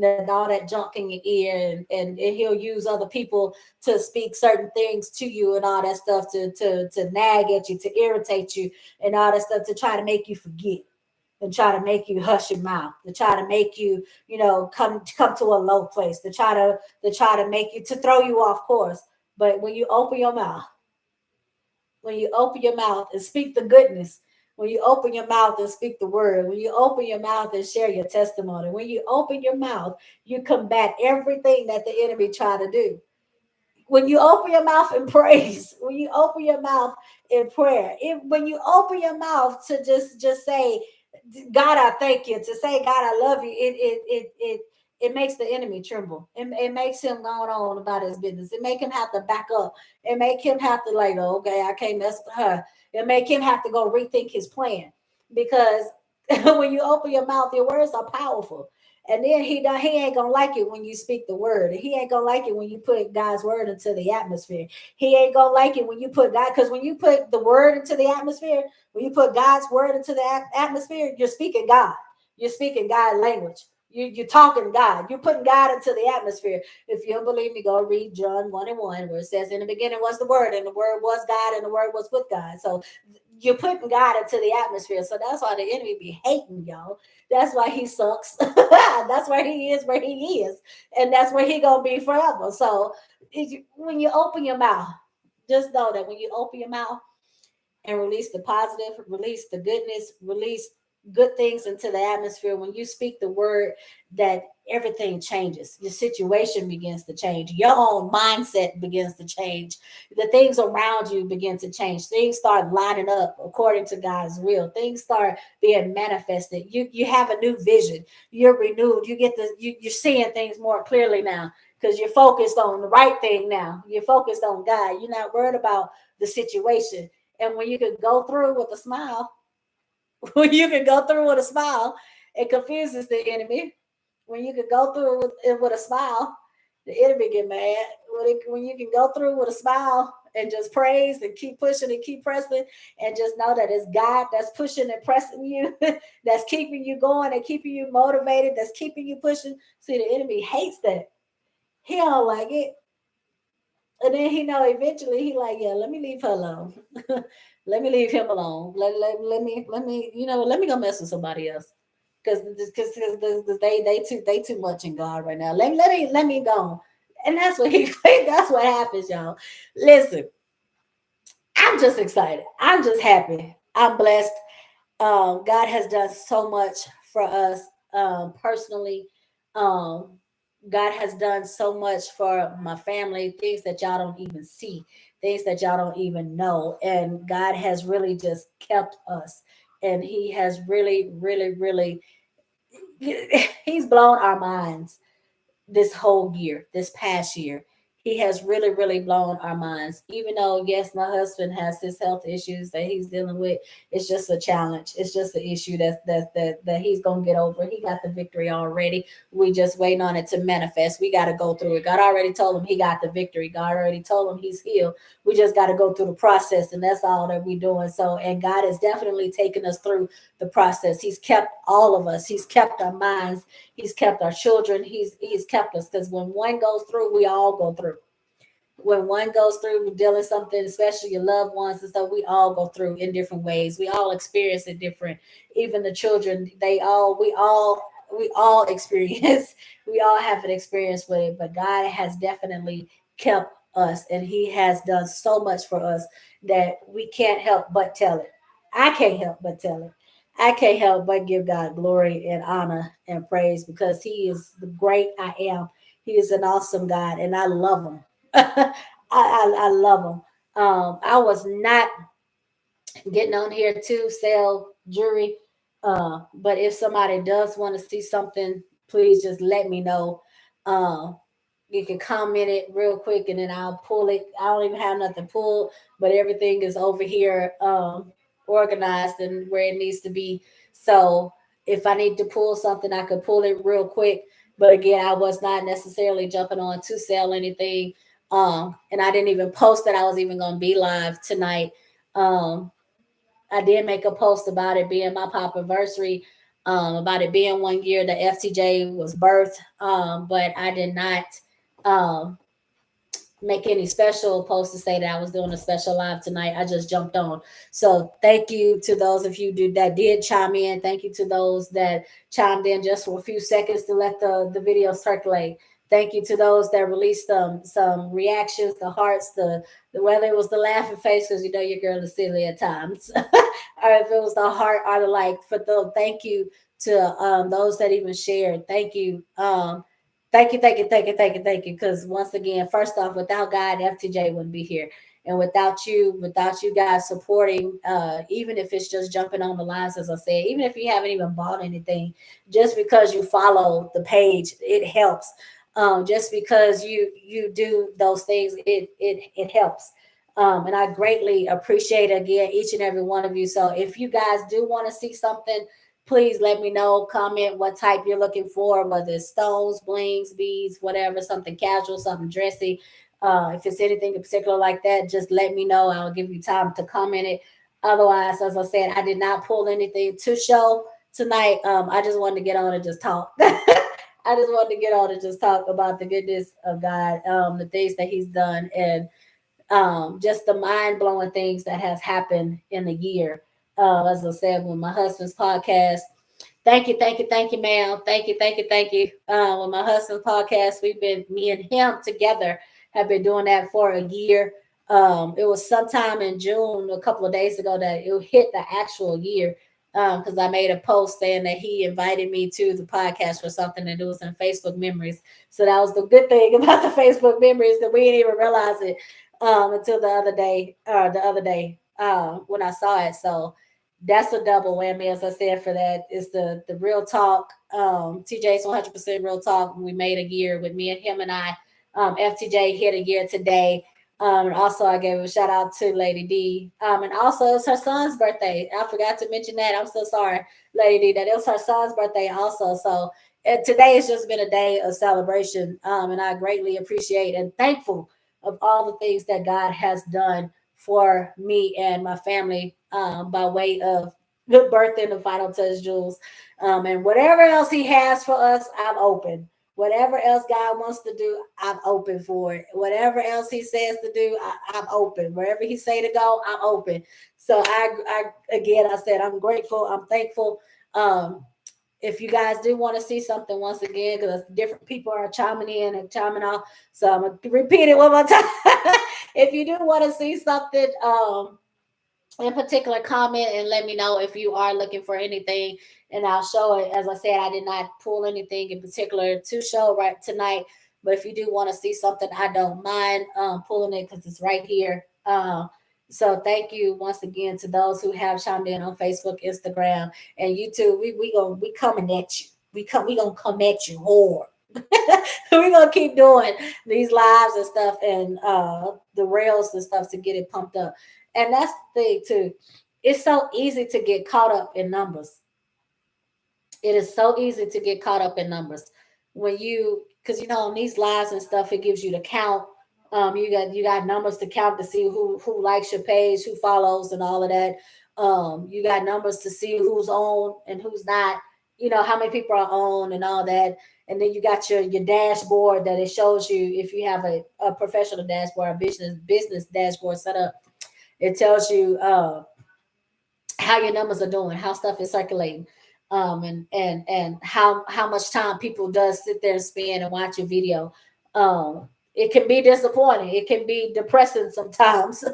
all that junk in your ear, and he'll use other people to speak certain things to you and all that stuff to nag at you, to irritate you, and all that stuff to try to make you forget, and try to make you hush your mouth, to try to make you, come to a low place, to try to make you, to throw you off course. But when you open your mouth, and speak the goodness, when you open your mouth and speak the word, when you open your mouth and share your testimony, when you open your mouth, you combat everything that the enemy try to do. When you open your mouth in praise, when you open your mouth in prayer, when you open your mouth to just say, God, I thank you, to say, God, I love you, it makes the enemy tremble. It makes him go on about his business. It make him have to back up. It make him have to oh, okay, I can't mess with her. It make him have to go rethink his plan, because when you open your mouth, your words are powerful. And then he ain't gonna like it when you speak the word. He ain't gonna like it when you put God's word into the atmosphere. He ain't gonna like it when you put God, because when you put the word into the atmosphere, when you put God's word into the atmosphere, you're speaking God. You're speaking God language. You're talking God. You're putting God into the atmosphere. If you don't believe me, go read John 1:1, where it says, in the beginning was the word, and the word was God, and the word was with God. So you're putting God into the atmosphere. So that's why the enemy be hating y'all. That's why he sucks. That's why he is where he is. And that's where he gonna be forever. So when you open your mouth, just know that when you open your mouth, and release the positive, release the goodness, release good things into the atmosphere. When you speak the word, that everything changes. Your situation begins to change. Your own mindset begins to change. The things around you begin to change. Things start lining up according to God's will. Things start being manifested. You have a new vision. You're renewed. You're seeing things more clearly now because you're focused on the right thing now. You're focused on God. You're not worried about the situation. And when you can go through with a smile, when you can go through with a smile, it confuses the enemy. When you can go through with a smile, the enemy get mad. When you can go through with a smile and just praise and keep pushing and keep pressing and just know that it's God that's pushing and pressing you, that's keeping you going and keeping you motivated, that's keeping you pushing. See, the enemy hates that. He don't like it. And then he know eventually he like, yeah, let me leave her alone. Let me leave him alone. Let me go mess with somebody else. Because they too much in God right now. Let me go. And that's what he that's what happens, y'all. Listen, I'm just excited. I'm just happy. I'm blessed. God has done so much for us personally. Um, God has done so much for my family, things that y'all don't even see, things that y'all don't even know. And God has really just kept us. And He has really, really, really, He's blown our minds this whole year, this past year. He has really, really blown our minds. Even though, yes, my husband has his health issues that he's dealing with, it's just a challenge. It's just an issue that he's gonna get over. He got the victory already. We just waiting on it to manifest. We got to go through it. God already told him he got the victory. God already told him he's healed. We just got to go through the process, and that's all that we're doing. So, and God has definitely taken us through the process. He's kept all of us. He's kept our minds. He's kept our children. He's kept us because when one goes through, we all go through. When one goes through dealing something, especially your loved ones and stuff, we all go through in different ways. We all experience it different. Even the children, we all experience. We all have an experience with it. But God has definitely kept us, and He has done so much for us that we can't help but tell it. I can't help but tell it. I can't help but give God glory and honor and praise because He is the great I am. He is an awesome God, and I love Him. I love Him. I was not getting on here to sell jewelry, but if somebody does want to see something, please just let me know. Um, you can comment it real quick, and then I'll pull it. I don't even have nothing pulled, but everything is over here organized and where it needs to be. So if I need to pull something, I could pull it real quick. But again, I was not necessarily jumping on to sell anything. And I didn't even post that I was even going to be live tonight. Um, I did make a post about it being my pop anniversary, about it being 1 year the FTJ was birthed, but I did not um, make any special post to say that I was doing a special live tonight. I just jumped on. So thank you to those of you that did chime in. Thank you to those that chimed in just for a few seconds to let the video circulate. Thank you to those that released some reactions, the hearts, the whether it was the laughing face because you know your girl is silly at times, or if it was the heart or the like. For the thank you to those that even shared. Thank you. Thank you, thank you, thank you, thank you, thank you. Because once again, first off, without God, FTJ wouldn't be here. And without you guys supporting, even if it's just jumping on the lines, as I said, even if you haven't even bought anything, just because you follow the page, it helps. Just because you do those things, it helps. And I greatly appreciate again each and every one of you. So if you guys do want to see something, please let me know. Comment what type you're looking for, whether it's stones, blings, beads, whatever, something casual, something dressy. If it's anything in particular like that, just let me know. I'll give you time to comment it. Otherwise, as I said, I did not pull anything to show tonight. I just wanted to get on and just talk. I just wanted to get on and just talk about the goodness of God, the things that He's done, and just the mind blowing things that has happened in a year. As I said, with my husband's podcast. Thank you, thank you, thank you, ma'am. Thank you, thank you, thank you. With my husband's podcast, me and him together have been doing that for a year. It was sometime in June, a couple of days ago, that it hit the actual year. Because I made a post saying that he invited me to the podcast for something, and it was in Facebook memories. So that was the good thing about the Facebook memories, that we didn't even realize it until the other day when I saw it. So that's a double whammy, as I said, for that. Is the real talk. TJ's 100% real talk. We made a year with me and him and I. FTJ hit a year today. And also, I gave a shout out to Lady D. And also, it's her son's birthday. I forgot to mention that. I'm so sorry, Lady D, that it was her son's birthday also. So today has just been a day of celebration. And I greatly appreciate and thankful of all the things that God has done for me and my family by way of the birth and the final touch, Jules. And whatever else He has for us, I'm open. Whatever else God wants to do, I'm open for it. Whatever else He says to do, I'm open. Wherever He say to go, I'm open. So again, I said I'm grateful. I'm thankful. Um, if you guys do want to see something once again, because different people are chiming in and chiming off, so I'm gonna repeat it one more time. If you do want to see something, in particular, comment and let me know if you are looking for anything, and I'll show it. As I said, I did not pull anything in particular to show right tonight, but if you do want to see something, I don't mind pulling it because it's right here. So thank you once again to those who have chimed in on Facebook, Instagram, and YouTube. We coming at you. We gonna come at you hard. We're gonna keep doing these lives and stuff, and the rails and stuff to get it pumped up. And that's the thing too. It's so easy to get caught up in numbers. It is so easy to get caught up in numbers when because on these lives and stuff, it gives you the count. You got numbers to count to see who likes your page, who follows, and all of that. You got numbers to see who's on and who's not. How many people are on and all that. And then you got your dashboard that it shows you if you have a professional dashboard, a business dashboard set up. It tells you how your numbers are doing, how stuff is circulating, and how much time people does sit there and spend and watch a video. It can be disappointing. It can be depressing sometimes,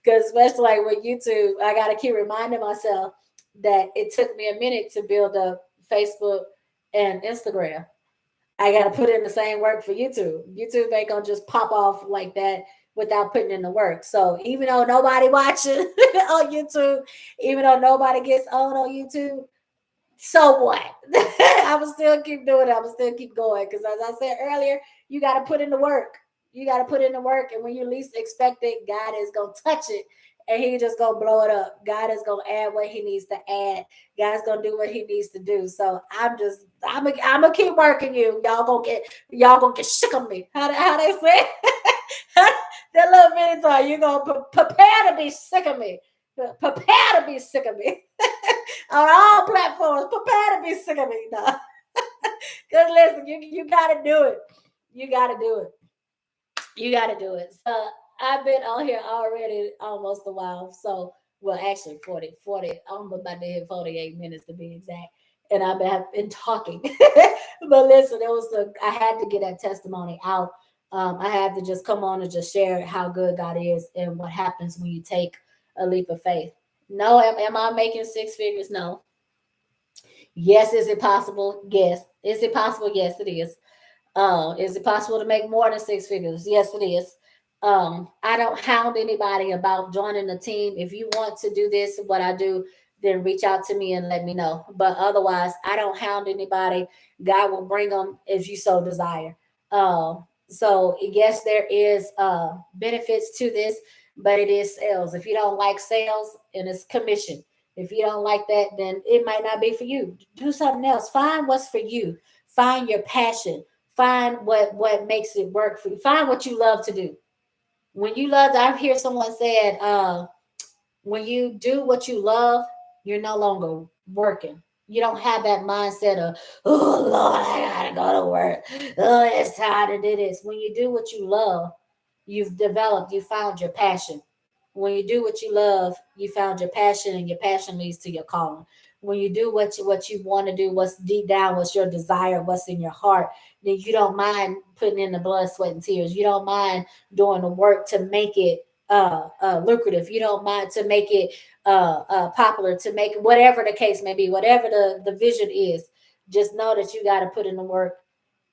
because especially like with YouTube, I gotta keep reminding myself that it took me a minute to build up Facebook and Instagram. I got to put in the same work for YouTube. YouTube ain't gonna just pop off like that without putting in the work. So even though nobody watching on YouTube, even though nobody gets on YouTube, so what? I will still keep doing it. I will still keep going, because as I said earlier, you got to put in the work. You got to put in the work, and when you least expect it, God is gonna touch it, and He just gonna blow it up. God is gonna add what He needs to add. God's gonna do what He needs to do. So I'm gonna keep working you. Y'all gonna get sick of me. How they say that little mini song? You gonna prepare to be sick of me. Prepare to be sick of me. On all platforms, prepare to be sick of me. No. Because listen, you gotta do it. You gotta do it. You gotta do it. So I've been on here already almost a while. So well, actually 40. I'm about to hit 48 minutes to be exact. And have been talking. But listen, I had to get that testimony out. I had to just come on and just share how good God is and what happens when you take a leap of faith. No, am I making six figures? No. Yes, is it possible? Yes. Is it possible? Yes, it is. Is it possible to make more than six figures? Yes, it is. I don't hound anybody about joining the team. If you want to do this, what I do, then reach out to me and let me know. But otherwise, I don't hound anybody. God will bring them as you so desire. So yes, there is benefits to this, but it is sales. If you don't like sales, and it's commission. If you don't like that, then it might not be for you. Do something else. Find what's for you. Find your passion. Find what makes it work for you. Find what you love to do. When you love, I hear someone said, when you do what you love, you're no longer working. You don't have that mindset of, oh Lord, I gotta go to work. Oh, it's time to do this. When you do what you love, you found your passion. When you do what you love, you found your passion, and your passion leads to your calling. When you do what you want to do, what's deep down, what's your desire, what's in your heart, then you don't mind putting in the blood, sweat, and tears. You don't mind doing the work to make it lucrative. You don't mind to make it popular, to make whatever the case may be, whatever the vision is. Just know that you got to put in the work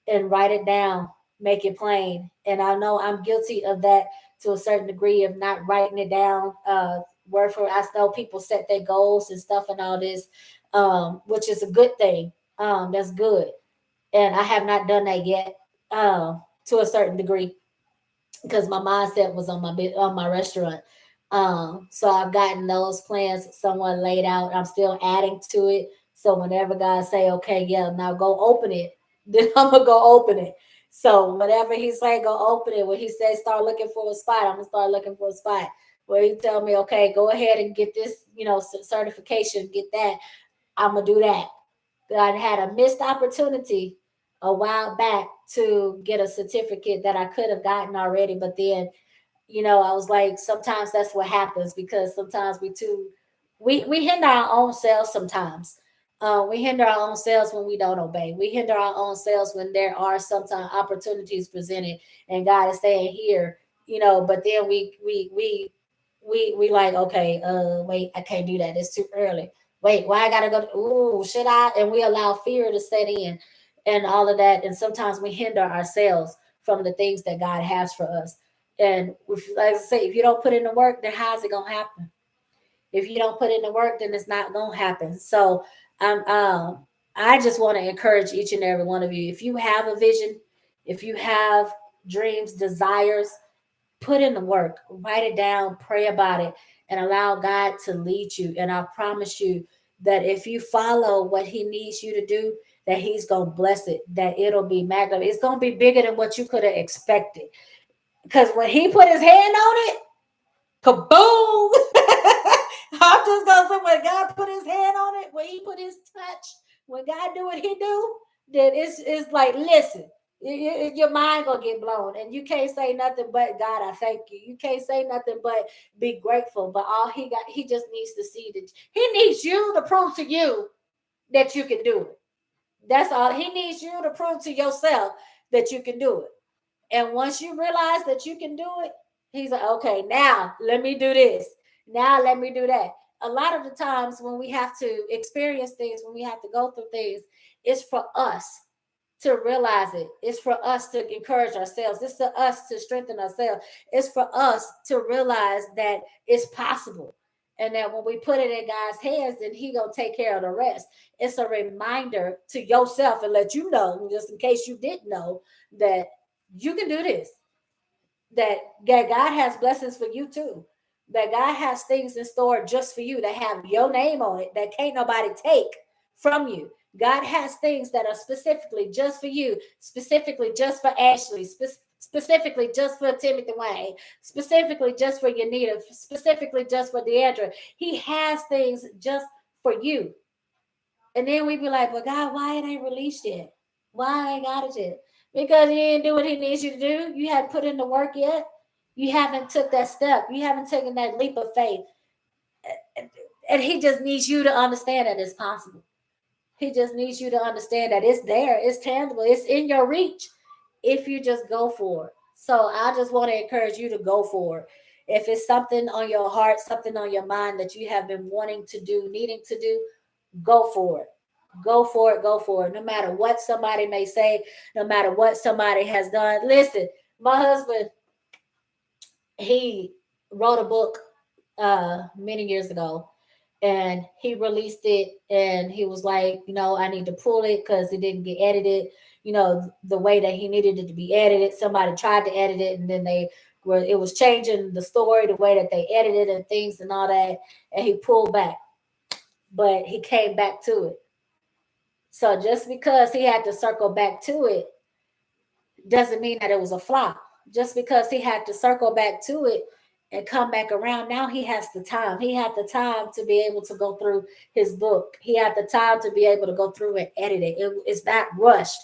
and write it down, make it plain. And I know I'm guilty of that to a certain degree of not writing it down word for. I know people set their goals and stuff and all this, which is a good thing. That's good, and I have not done that yet to a certain degree because my mindset was on my restaurant. So I've gotten those plans somewhat laid out. I'm still adding to it. So whenever God say, okay, yeah, now go open it, then I'm gonna go open it. So whatever he say, go open it. When he says start looking for a spot, I'm gonna start looking for a spot. Where he tell me, okay, go ahead and get this, certification, get that. I'm gonna do that. I had a missed opportunity a while back to get a certificate that I could have gotten already, but then I was like, sometimes that's what happens because sometimes we hinder our own selves sometimes. We hinder our own selves when we don't obey. We hinder our own selves when there are sometimes opportunities presented and God is saying here, but then we like, okay, wait, I can't do that. It's too early. Wait, why I gotta go? Ooh, should I? And we allow fear to set in and all of that. And sometimes we hinder ourselves from the things that God has for us. And like I say, if you don't put in the work, then how's it gonna happen? If you don't put in the work, then it's not gonna happen. So I just want to encourage each and every one of you. If you have a vision, if you have dreams, desires, put in the work, write it down, pray about it, and allow God to lead you. And I promise you that if you follow what He needs you to do, that He's gonna bless it, that it'll be magnificent. It's gonna be bigger than what you could have expected. Because when He put His hand on it, kaboom! I'm just gonna say when God put His hand on it, when He put His touch, when God do what He do, then it's like, listen, your mind gonna get blown, and you can't say nothing but God, I thank you. You can't say nothing but be grateful. But all He just needs to see that He needs you to prove to you that you can do it. That's all He needs you to prove to yourself that you can do it. And once you realize that you can do it, He's like, okay, now let me do this. Now let me do that. A lot of the times when we have to experience things, when we have to go through things, it's for us to realize it. It's for us to encourage ourselves. It's for us to strengthen ourselves. It's for us to realize that it's possible. And that when we put it in God's hands, then He gonna take care of the rest. It's a reminder to yourself and let you know, just in case you didn't know, that you can do this. That God has blessings for you too. That God has things in store just for you that have your name on it that can't nobody take from you. God has things that are specifically just for you, specifically just for Ashley, specifically just for Timothy Wayne, specifically just for Yanita, specifically just for Deandra. He has things just for you. And then we be like, well, God, why it ain't released yet? Why I ain't got it yet? Because you didn't do what He needs you to do. You hadn't put in the work yet. You haven't took that step. You haven't taken that leap of faith. And He just needs you to understand that it's possible. He just needs you to understand that it's there, it's tangible, it's in your reach if you just go for it. So I just want to encourage you to go for it. If it's something on your heart, something on your mind that you have been wanting to do, needing to do, go for it. Go for it. Go for it. No matter what somebody may say, no matter what somebody has done. Listen, my husband, he wrote a book many years ago, and he released it, and he was like, I need to pull it because it didn't get edited, the way that he needed it to be edited. Somebody tried to edit it, and then it was changing the story, the way that they edited and things and all that, and he pulled back. But he came back to it. So just because he had to circle back to it doesn't mean that it was a flop. Just because he had to circle back to it and come back around, now he has the time. He had the time to be able to go through his book. He had the time to be able to go through and edit it. It's not rushed.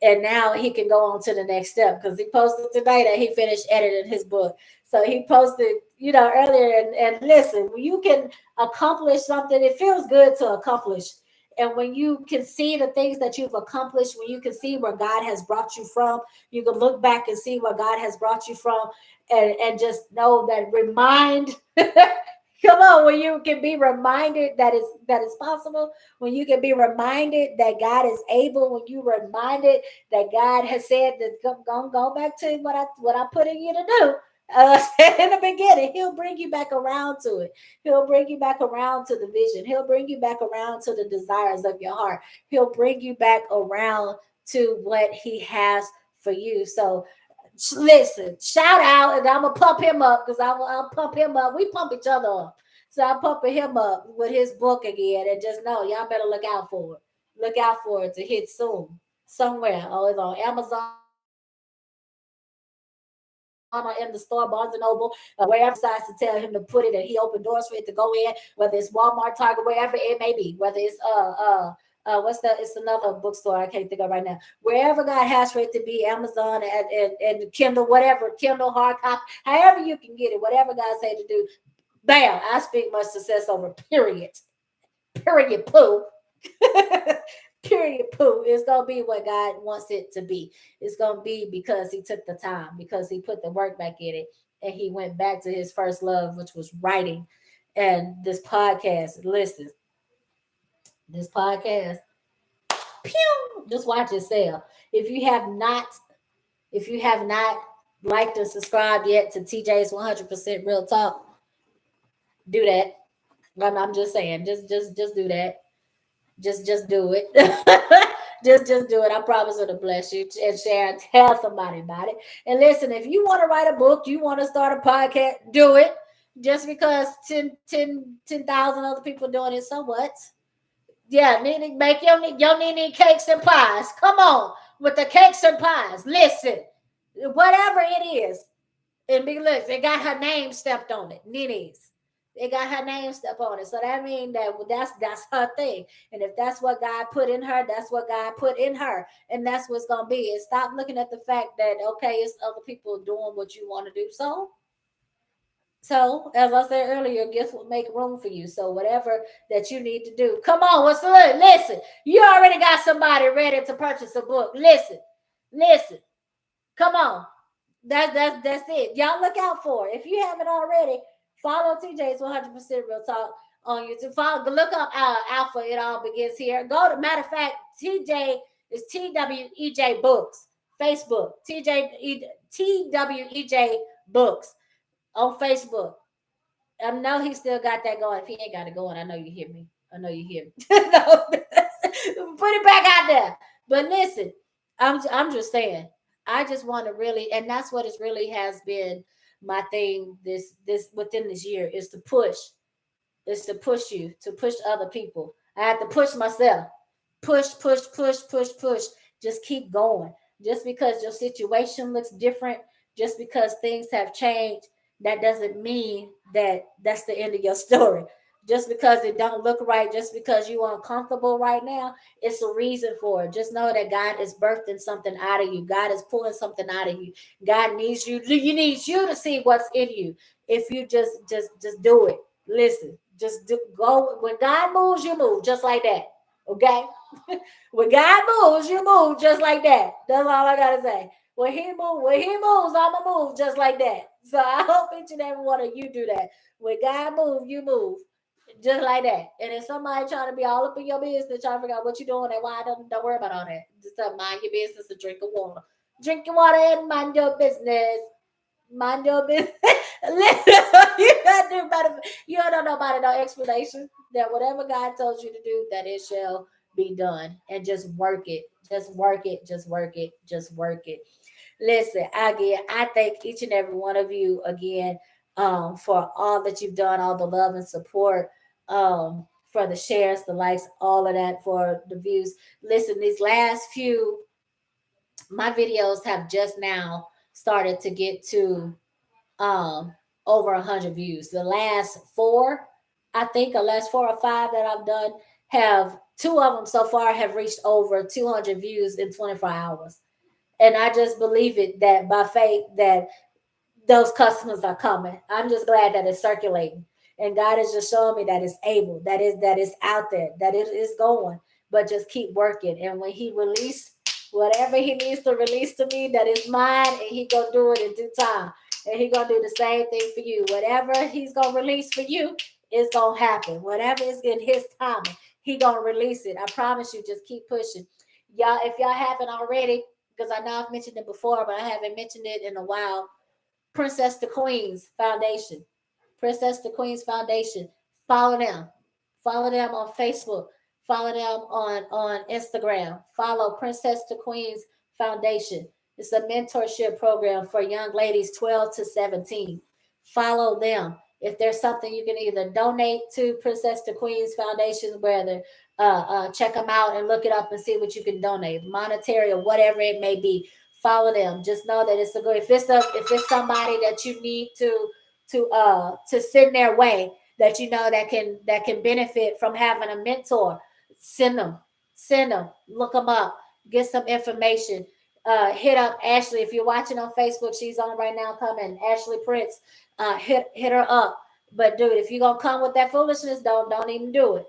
And now he can go on to the next step because he posted today that he finished editing his book. So he posted, earlier. And listen, when you can accomplish something, it feels good to accomplish. And when you can see the things that you've accomplished, when you can see where God has brought you from, you can look back and see where God has brought you from, and just know that remind come on, when you can be reminded that is possible, when you can be reminded that God is able, when you reminded that God has said that go back to what I put in you to do. In the beginning, he'll bring you back around to it. He'll bring you back around to the vision. He'll bring you back around to the desires of your heart. He'll bring you back around to what he has for you. So listen, shout out, and I'm gonna pump him up because I'll pump him up. We pump each other up. So I'm pumping him up with his book again, and just know y'all better look out for it. Look out for it to hit soon somewhere. Oh, it's on Amazon or in the store, Barnes and Noble, wherever decides to tell him to put it, and he opened doors for it to go in. Whether it's Walmart, Target, wherever it may be. Whether it's what's the? It's another bookstore I can't think of right now. Wherever God has for it to be, Amazon and Kindle, whatever, Kindle hard copy, however you can get it, whatever God say to do. Bam! I speak much success over. Period. Period. Poo. Period. Poo. It's gonna be what God wants it to be. It's gonna be because He took the time, because He put the work back in it, and He went back to His first love, which was writing. And this podcast, listen, this podcast, pew, just watch yourself. If you have not, if you have not liked or subscribed yet to TJ's 100% Real Talk, do that. I'm just saying, just do that. Just do it. just do it. I promise it'll bless you, and share and tell somebody about it. And listen, if you want to write a book, you want to start a podcast, do it. Just because 10,000 other people doing it, so what? Yeah, need make your need cakes and pies. Come on with the cakes and pies. Listen, whatever it is, and be look, they got her name stamped on it. Nini's. They got her name stamped on it. So that means that's her thing. And if that's what God put in her, that's what God put in her. And that's what's gonna be. And stop looking at the fact that okay, it's other people doing what you want to do. So, as I said earlier, gifts will make room for you. So, whatever that you need to do, come on. What's the listen? You already got somebody ready to purchase a book. Listen. Come on. That's it. Y'all look out for it. If you haven't already, follow TJ's 100% Real Talk on YouTube. Follow, look up Alpha. It all begins here. Go to matter of fact, TJ is TWEJ Books. Facebook TWEJ Books on Facebook. I know he still got that going. If he ain't got it going, I know you hear me. I know you hear me. No, put it back out there. But listen, I'm just saying. I just want to really, and that's what it really has been my thing this within this year is to push you, to push other people. I have to push myself. Push. Just keep going. Just because your situation looks different, just because things have changed, that doesn't mean that that's the end of your story. Just because it don't look right, just because you're uncomfortable right now, it's a reason for it. Just know that God is birthing something out of you. God is pulling something out of you. God needs you. You need you to see what's in you. If you just do it. Listen, just go. When God moves, you move just like that. Okay. When God moves, you move just like that. That's all I gotta say. When he moves, I'ma move just like that. So I hope each and every one of you do that. When God moves, you move just like that. And if somebody trying to be all up in your business, trying to figure out what you're doing and why, don't worry about all that. Just mind your business and drink your water. Drink your water and mind your business. Mind your business. You gotta do better. You don't know about it, no explanation. That whatever God tells you to do, that it shall be done. And just work it. Just work it. Just work it. Just work it. Listen, again, I thank each and every one of you again for all that you've done, all the love and support, for the shares, the likes, all of that, for the views. Listen, these last few, my videos have just now started to get to over 100 views. The last four, I think, the last 4 or 5 that I've done have, two of them so far have reached over 200 views in 24 hours. And I just believe it, that by faith, that those customers are coming. I'm just glad that it's circulating. And God is just showing me that it's able, that is out there, that it is going, but just keep working. And when he release whatever he needs to release to me, that is mine, and he gonna do it in due time. And he gonna do the same thing for you. Whatever he's gonna release for you is gonna happen. Whatever is in his timing, he gonna release it. I promise you. Just keep pushing, y'all. If y'all haven't already, because I know I've mentioned it before, but I haven't mentioned it in a while. Princess to Queens Foundation. Princess to Queens Foundation. Follow them. Follow them on Facebook. Follow them on Instagram. Follow Princess to Queens Foundation. It's a mentorship program for young ladies 12 to 17. Follow them. If there's something you can either donate to Princess to Queens Foundation, whether check them out and look it up and see what you can donate, monetary or whatever it may be. Follow them. Just know that it's a good. If it's somebody that you need to send their way, that you know that can benefit from having a mentor, send them. Send them. Look them up. Get some information. Hit up Ashley if you're watching on Facebook. She's on right now. Coming, Ashley Prince. Hit her up. But dude, if you're gonna come with that foolishness, don't even do it.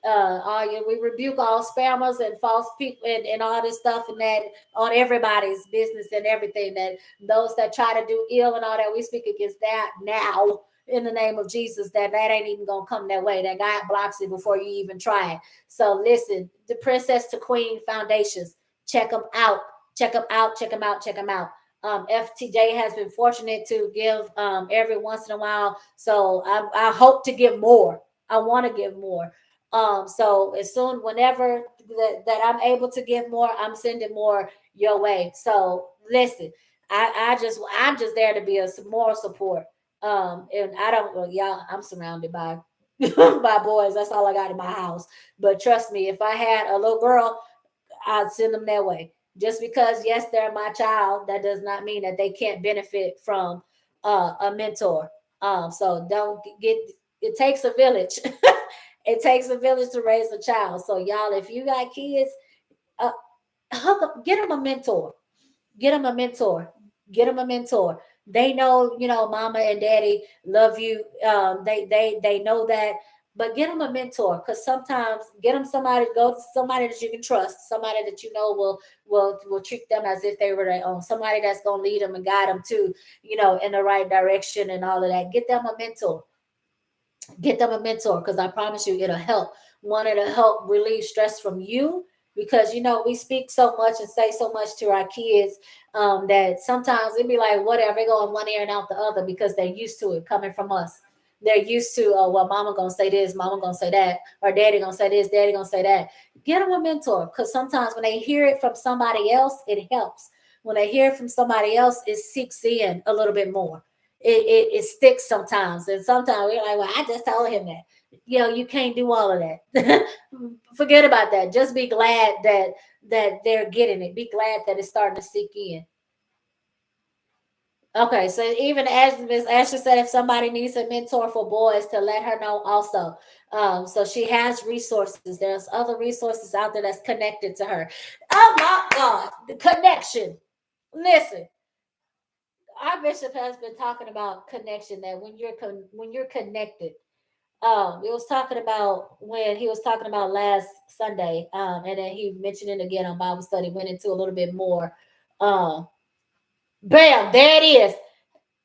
We rebuke all spammers and false people and all this stuff and that on everybody's business and everything, that those that try to do ill and all that, we speak against that now in the name of Jesus, that ain't even gonna come that way, that God blocks it before you even try it. So listen, the Princess to Queen Foundations, check them out, check them out, check them out, check them out. FTJ has been fortunate to give every once in a while, so I hope to give more. I want to give more. So as soon, whenever that I'm able to give more, I'm sending more your way. So listen, I'm just there to be a moral support. And I don't, well, y'all, I'm surrounded by by boys. That's all I got in my house. But trust me, if I had a little girl, I'd send them that way. Just because, yes, they're my child, that does not mean that they can't benefit from a mentor. So don't get. It takes a village. It takes a village to raise a child. So y'all, if you got kids, uh, hook up, get them a mentor. Get them a mentor. Get them a mentor. They know, mama and daddy love you. They know that. But get them a mentor, because sometimes get them somebody, go to somebody that you can trust, somebody that you know will treat them as if they were their own, somebody that's gonna lead them and guide them to, in the right direction and all of that. Get them a mentor. Get them a mentor, because I promise you it'll help. One, it'll help relieve stress from you, because we speak so much and say so much to our kids, that sometimes it'd be like whatever, they go in one ear and out the other, because they're used to it coming from us. They're used to, oh well, mama gonna say this, mama gonna say that, or daddy gonna say this, daddy gonna say that. Get them a mentor, because sometimes when they hear it from somebody else, it helps. When they hear it from somebody else, it sinks in a little bit more. It sticks sometimes, and sometimes we're like, well, I just told him that. You can't do all of that. Forget about that. Just be glad that they're getting it. Be glad that it's starting to sink in. Okay, so even as Ms. Ashley said, if somebody needs a mentor for boys, to let her know also. So she has resources. There's other resources out there that's connected to her. Oh my God, the connection. Listen, our bishop has been talking about connection, that when you're connected. It was talking about when he was talking about last Sunday, and then he mentioned it again on Bible study, went into a little bit more. Um, Bam, there it is.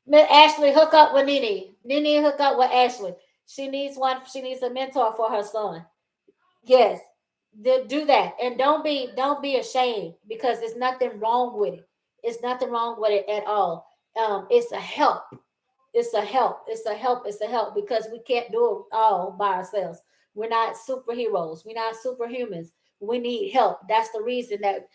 Miss Ashley, hook up with Nene. Nene, hook up with Ashley. She needs one. She needs a mentor for her son. Yes, do that, and don't be ashamed, because there's nothing wrong with it. It's nothing wrong with it at all. It's a help. It's a help. It's a help. It's a help, because we can't do it all by ourselves. We're not superheroes. We're not superhumans. We need help. That's the reason that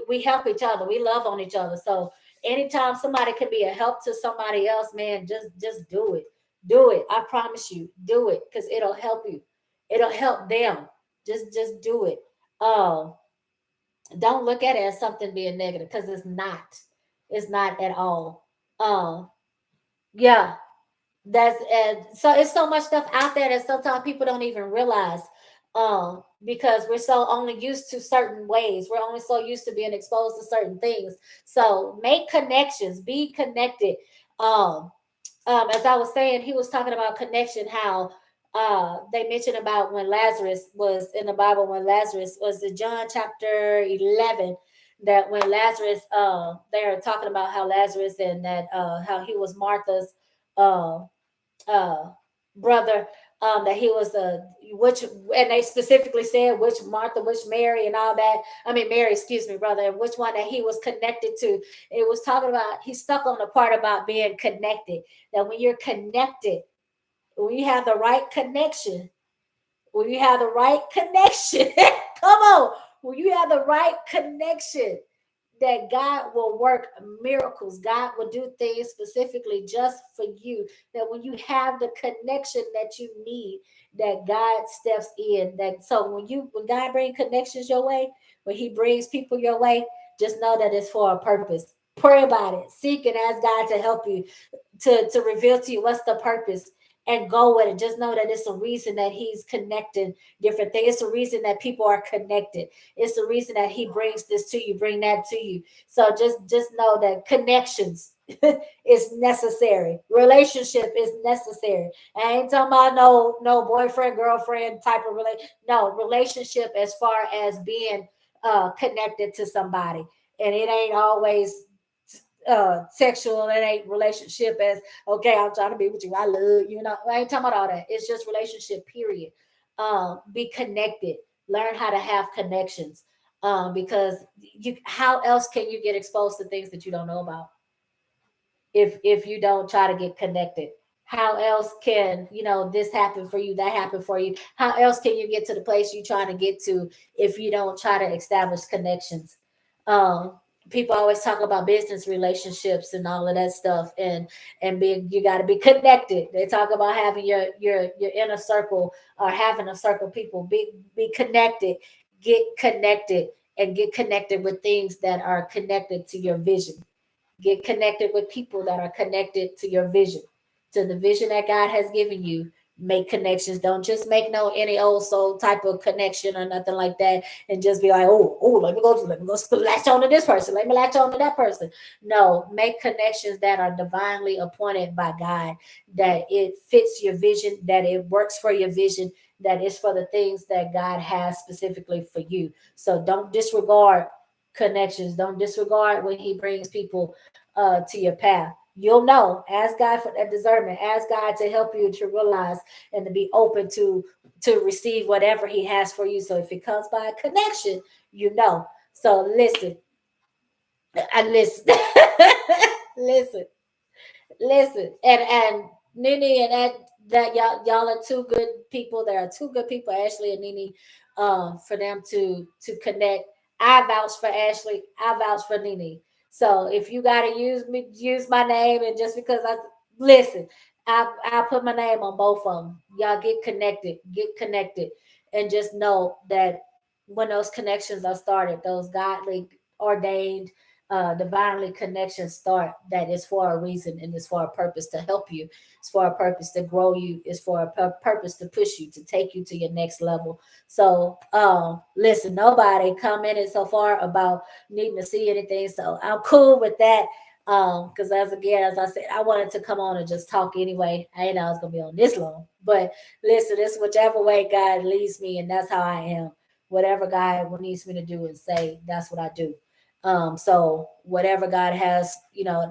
we help each other. We love on each other. So anytime somebody can be a help to somebody else, man, just do it. Do it. I promise you, do it, because it'll help you. It'll help them. Just do it. Um, don't look at it as something being negative, because it's not. It's not at all. Um, yeah, that's so it's so much stuff out there that sometimes people don't even realize, because we're so only used to certain ways, we're only so used to being exposed to certain things. So make connections, be connected. um as I was saying, he was talking about connection, how they mentioned about when Lazarus was in the Bible, when Lazarus was in John chapter 11, that when Lazarus, they're talking about how Lazarus and that how he was Martha's uh, uh, brother, that he was the which, and they specifically said which Martha, which Mary, and all that. I mean Mary, excuse me, brother, and which one that he was connected to. It was talking about, he stuck on the part about being connected. That when you're connected, when you have the right connection, when you have the right connection, come on, when you have the right connection, that God will work miracles. God will do things specifically just for you. That when you have the connection that you need, that God steps in. That so when God brings connections your way, when He brings people your way, just know that it's for a purpose. Pray about it. Seek and ask God to help you to reveal to you what's the purpose, and go with it. Just know that it's a reason that He's connecting different things. It's a reason that people are connected. It's the reason that He brings this to you, bring that to you. So just know that connections is necessary. Relationship is necessary. I ain't talking about no boyfriend girlfriend type of relation. No, relationship as far as being connected to somebody, and it ain't always sexual. It ain't relationship as, okay, I'm trying to be with you, I love you. Know, I ain't talking about all that. It's just relationship, period. Be connected. Learn how to have connections. Because you, how else can you get exposed to things that you don't know about if you don't try to get connected? How else can this happen for you, that happen for you? How else can you get to the place you're trying to get to if you don't try to establish connections? um People always talk about business relationships and all of that stuff, and being, you got to be connected. They talk about having your inner circle, or having a circle of people. Be connected. Get connected, and get connected with things that are connected to your vision. Get connected with people that are connected to your vision, to the vision that God has given you. Make connections. Don't just make no any old soul type of connection or nothing like that, and just be like, oh, let me go latch on to this person. Let me latch on to that person. No, make connections that are divinely appointed by God, that it fits your vision, that it works for your vision, that is for the things that God has specifically for you. So don't disregard connections. Don't disregard when He brings people to your path. You'll know. Ask God for that discernment. Ask God to help you to realize and to be open to receive whatever He has for you. So if it comes by a connection, you know. So listen, I listen, listen, listen, and Nene and that y'all are two good people. There are two good people, Ashley and Nene, for them to connect. I vouch for Ashley. I vouch for Nene. So if you gotta use my name, and just because I listen, I put my name on both of them. Y'all get connected, and just know that when those connections are started, those godly ordained divinely connections start, that is for a reason, and it's for a purpose to help you. It's for a purpose to grow you. It's for a purpose to push you, to take you to your next level. So listen, nobody commented so far about needing to see anything, so I'm cool with that. Because as I said, I wanted to come on and just talk anyway. I didn't know I was gonna be on this long, but listen, it's whichever way God leads me, and that's how I am. Whatever God needs me to do and say, that's what I do. So whatever God has,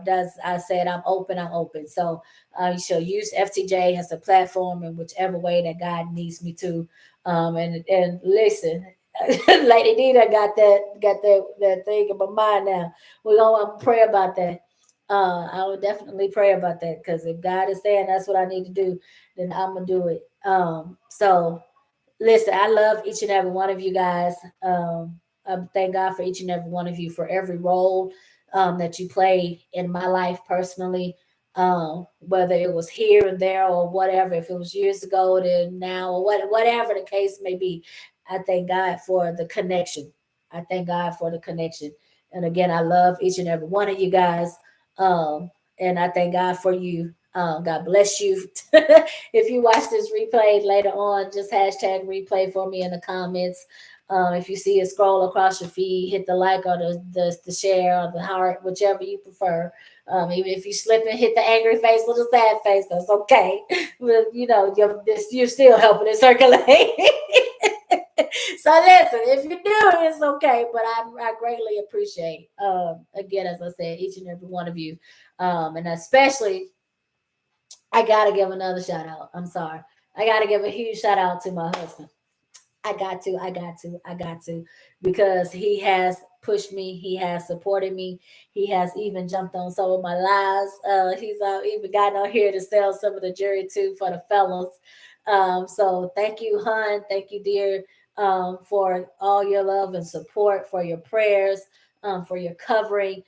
does, I said I'm open, I'm open. So you shall use FTJ as a platform in whichever way that God needs me to. And listen, Lady Dita got that thing in my mind now. I'm gonna pray about that. I will definitely pray about that, because if God is saying that's what I need to do, then I'm gonna do it. So listen, I love each and every one of you guys. I thank God for each and every one of you, for every role that you play in my life personally. Whether it was here and there or whatever, if it was years ago to now, or whatever the case may be, I thank God for the connection. I thank God for the connection. And again, I love each and every one of you guys. And I thank God for you. God bless you. If you watch this replay later on, just hashtag replay for me in the comments. If you see it scroll across your feed, hit the like or the share or the heart, whichever you prefer. Even if you slip and hit the angry face with a sad face, that's okay. But you're still helping it circulate. So listen, if you do, it's okay. But I greatly appreciate, again, as I said, each and every one of you, and especially I gotta give another shout out. I'm sorry, I gotta give a huge shout out to my husband. I got to, because he has pushed me, he has supported me, he has even jumped on some of my lives. He's even gotten on here to sell some of the jury too for the fellas. So thank you, hun. Thank you, dear, for all your love and support, for your prayers, for your covering.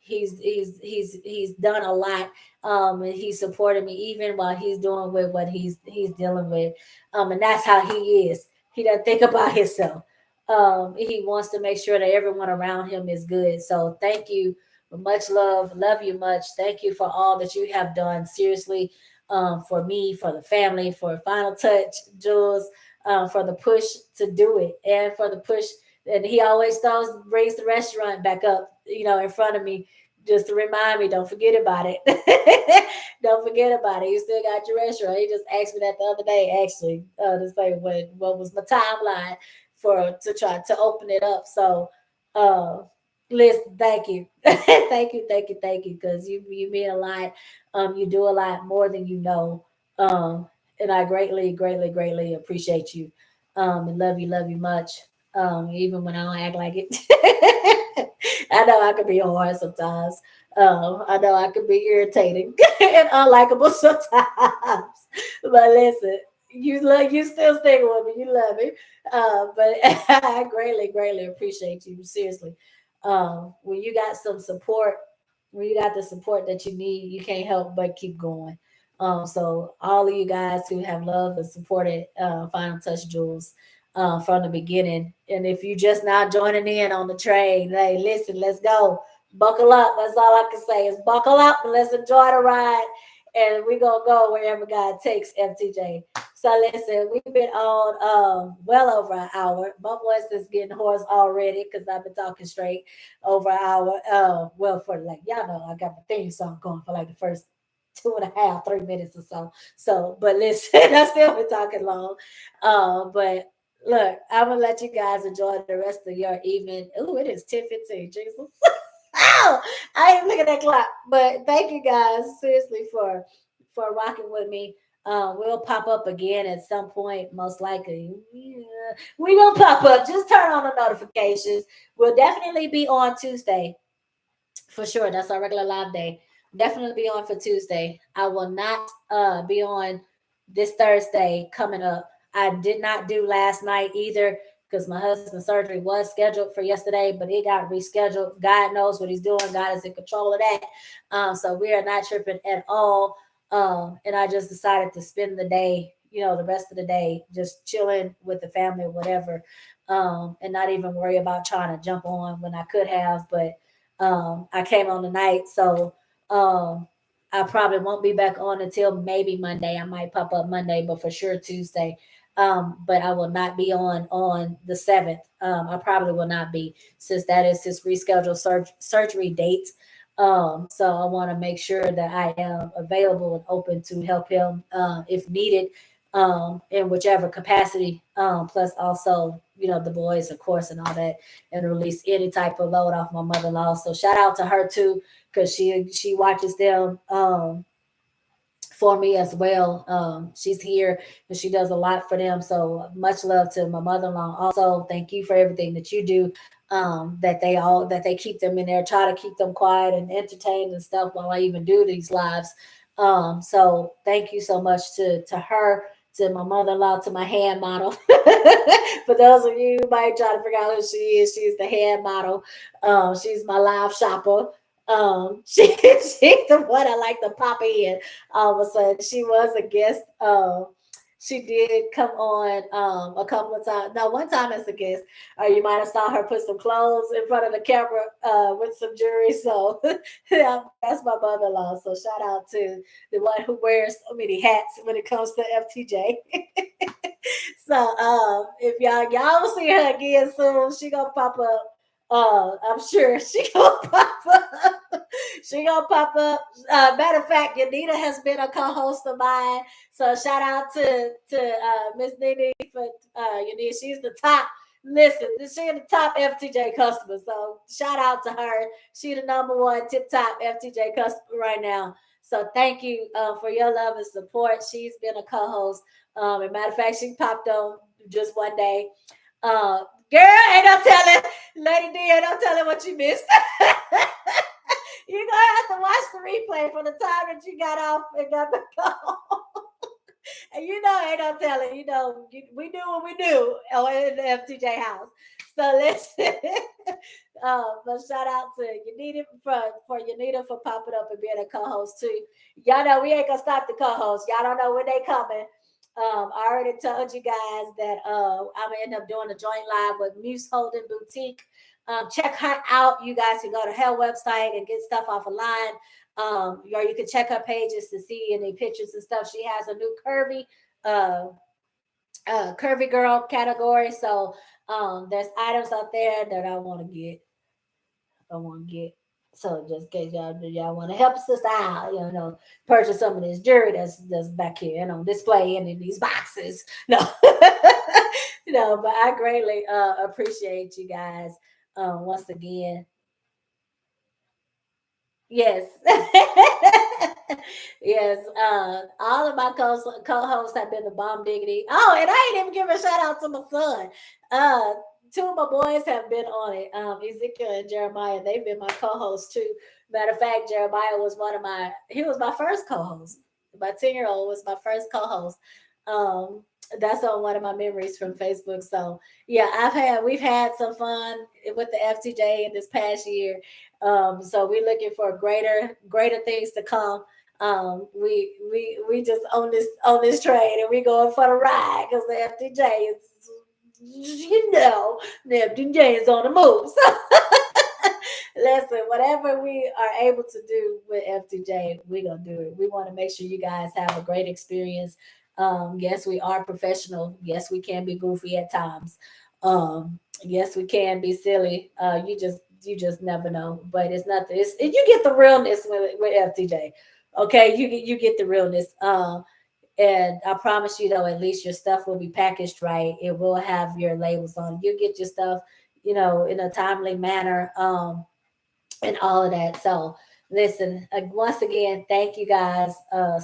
He's done a lot, and he supported me even while he's doing with what he's dealing with. And that's how he is. He doesn't think about himself. He wants to make sure that everyone around him is good. So thank you. Much love you much. Thank you for all that you have done. Seriously, for me, for the family, for Final Touch, Jules, for the push to do it, and for the push. And he always brings the restaurant back up, in front of me, just to remind me, don't forget about it. Don't forget about it. You still got your restaurant. He just asked me that the other day, actually, to say what was my timeline for to try to open it up. So, uh, listen, thank you, thank you, because you mean a lot. You do a lot more than you know. And I greatly appreciate you. And love you much. Even when I don't act like it. I know I could be hard sometimes. I know I could be irritating and unlikable sometimes. But listen, you still stay with me. You love me. But I greatly appreciate you. Seriously. When you got some support, when you got the support that you need, you can't help but keep going. So all of you guys who have loved and supported Final Touch Jules from the beginning, and if you just now joining in on the train, hey, listen, let's go. Buckle up. That's all I can say is buckle up and let's enjoy the ride. And we're gonna go wherever God takes FTJ. So listen, we've been on well over an hour. My voice is getting hoarse already because I've been talking straight over an hour. Well, for like y'all know, I got my theme song going for like the first 2.5, 3 minutes or so. So, but listen, I still been talking long. But look, I'm gonna let you guys enjoy the rest of your evening. Ooh, it is 10:15. Jesus. Oh, I ain't looking at that clock. But thank you guys seriously for rocking with me. We'll pop up again at some point, most likely. Yeah, we will pop up. Just turn on the notifications. We'll definitely be on Tuesday for sure. That's our regular live day. Definitely be on for Tuesday. I will not be on this Thursday coming up. I did not do last night either because my husband's surgery was scheduled for yesterday, but it got rescheduled. God knows what he's doing. God is in control of that. So we are not tripping at all. And I just decided to spend the day, the rest of the day, just chilling with the family or whatever, and not even worry about trying to jump on when I could have. But I came on tonight, so I probably won't be back on until maybe Monday. I might pop up Monday, but for sure Tuesday. But I will not be on the 7th. I probably will not be, since that is his rescheduled surgery date. So I want to make sure that I am available and open to help him if needed, in whichever capacity. Plus also, the boys, of course, and all that, and release any type of load off my mother-in-law. So shout out to her too, because she watches them for me as well. She's here and she does a lot for them. So much love to my mother-in-law. Also, thank you for everything that you do. That they keep them in there, try to keep them quiet and entertained and stuff while I even do these lives. So thank you so much to her, to my mother-in-law, to my hand model. For those of you who might try to figure out who she is, she's the hand model. She's my live shopper. She's the one I like to pop in all of a sudden. She was a guest She did come on a couple of times. No, one time as a guest. You might have saw her put some clothes in front of the camera with some jewelry. So yeah, that's my mother-in-law. So shout out to the one who wears so many hats when it comes to FTJ. So if y'all will see her again soon, she gonna pop up. I'm sure she gonna pop up. She gonna pop up. Matter of fact, Yanita has been a co-host of mine. So shout out to Miss Nene for Yanita. She's the top. Listen, she's the top FTJ customer. So shout out to her. She the number one tip top FTJ customer right now. So thank you for your love and support. She's been a co-host. As a matter of fact, she popped on just one day. Girl, ain't no telling, Lady D, ain't no telling what you missed. You're gonna have to watch the replay from the time that you got off and got the call. And ain't no telling, we do what we do in the FTJ house. So listen, but shout out to Yanita for Yanita for popping up and being a co-host too. Y'all know we ain't gonna stop the co-host. Y'all don't know when they coming. I already told you guys that I'm gonna end up doing a joint live with Muse Holding Boutique. Check her out. You guys can go to her website and get stuff off a line. Or you can check her pages to see any pictures and stuff. She has a new curvy girl category. So there's items out there that I want to get. So just in case y'all want to help us out, purchase some of this jewelry that's back here and on display and in these boxes. No, no, but I greatly appreciate you guys once again. Yes. Yes. All of my co-hosts have been the bomb diggity. Oh, and I ain't even give a shout out to my son. Two of my boys have been on it. Ezekiel and Jeremiah, they've been my co-hosts too. Matter of fact, Jeremiah was he was my first co-host. My 10-year-old was my first co-host. That's on one of my memories from Facebook. So yeah, we've had some fun with the FTJ in this past year. So we're looking for greater things to come. We just on this train and we going for the ride because the FTJ is, the FTJ is on the move. So listen, whatever we are able to do with FTJ, we're gonna do it. We want to make sure you guys have a great experience. Yes, we are professional. Yes, we can be goofy at times. Yes, we can be silly. You just never know. But it's nothing. You get the realness with FTJ. Okay, you get the realness. And I promise you though, at least your stuff will be packaged right. It will have your labels on. You get your stuff, in a timely manner. And all of that. So listen, once again, thank you guys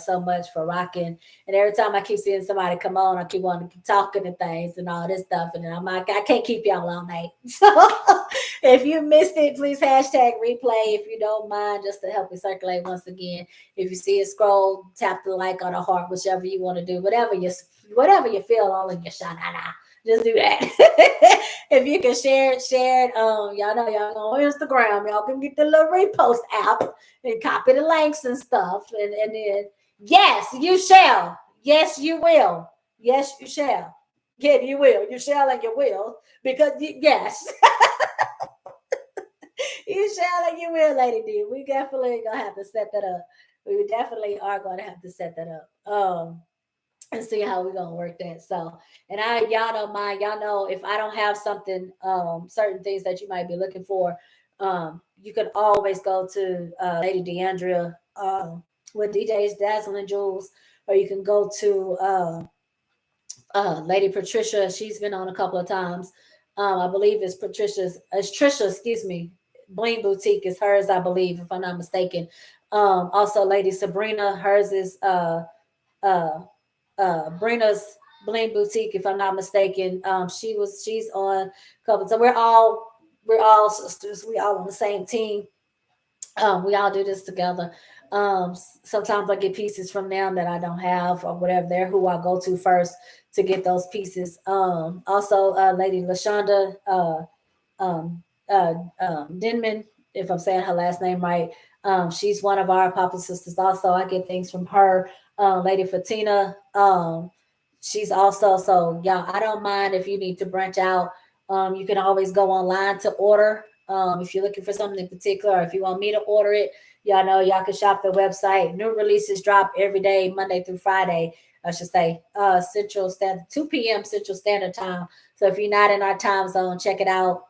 so much for rocking. And every time I keep seeing somebody come on, I keep wanting to keep talking and things and all this stuff. And then I'm like, I can't keep y'all all night. So if you missed it, please hashtag replay if you don't mind, just to help me circulate once again. If you see it scroll, tap the like on the heart, whichever you want to do, whatever you feel all in your shot. Just do that. If you can share it, y'all know y'all on Instagram. Y'all can get the little repost app and copy the links and stuff. And then, yes, you shall. Yes, you will. Yes, you shall. Yeah, you will. You shall and you will. Because, yes. You shall and you will, Lady D. We definitely going to have to set that up. We definitely are going to have to set that up. And see how we're gonna work that. So, and y'all don't mind, y'all know if I don't have something, certain things that you might be looking for, you can always go to Lady Deandra with DJ's Dazzling Jewels, or you can go to Lady Patricia. She's been on a couple of times. I believe it's Trisha, excuse me. Bling Boutique is hers, I believe, if I'm not mistaken. Also Lady Sabrina, hers is uh Brina's Bling Boutique, if I'm not mistaken. She's on a couple. So we're all sisters. We all on the same team. We all do this together. Sometimes I get pieces from them that I don't have or whatever. They're who I go to first to get those pieces. Also, Lady Lashonda Denman, if I'm saying her last name right. She's one of our Papa sisters. Also, I get things from her. Lady Fatina. she's also, so y'all, I don't mind if you need to branch out. You can always go online to order. If you're looking for something in particular, or if you want me to order it, y'all know y'all can shop the website. New releases drop every day, Monday through Friday. I should say, Central Standard, 2 p.m. Central Standard Time. So if you're not in our time zone, check it out.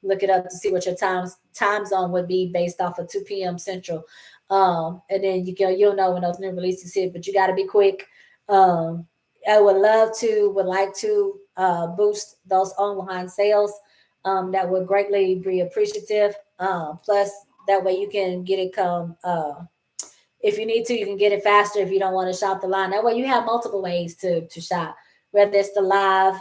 Look it up to see what your time zone would be based off of 2 p.m. Central. And then you'll know when those new releases hit. But you got to be quick. Um, I would like to boost those online sales. That would greatly be appreciative. Plus, that way you can get it come. If you need to, you can get it faster if you don't want to shop the line. That way you have multiple ways to shop, whether it's the live,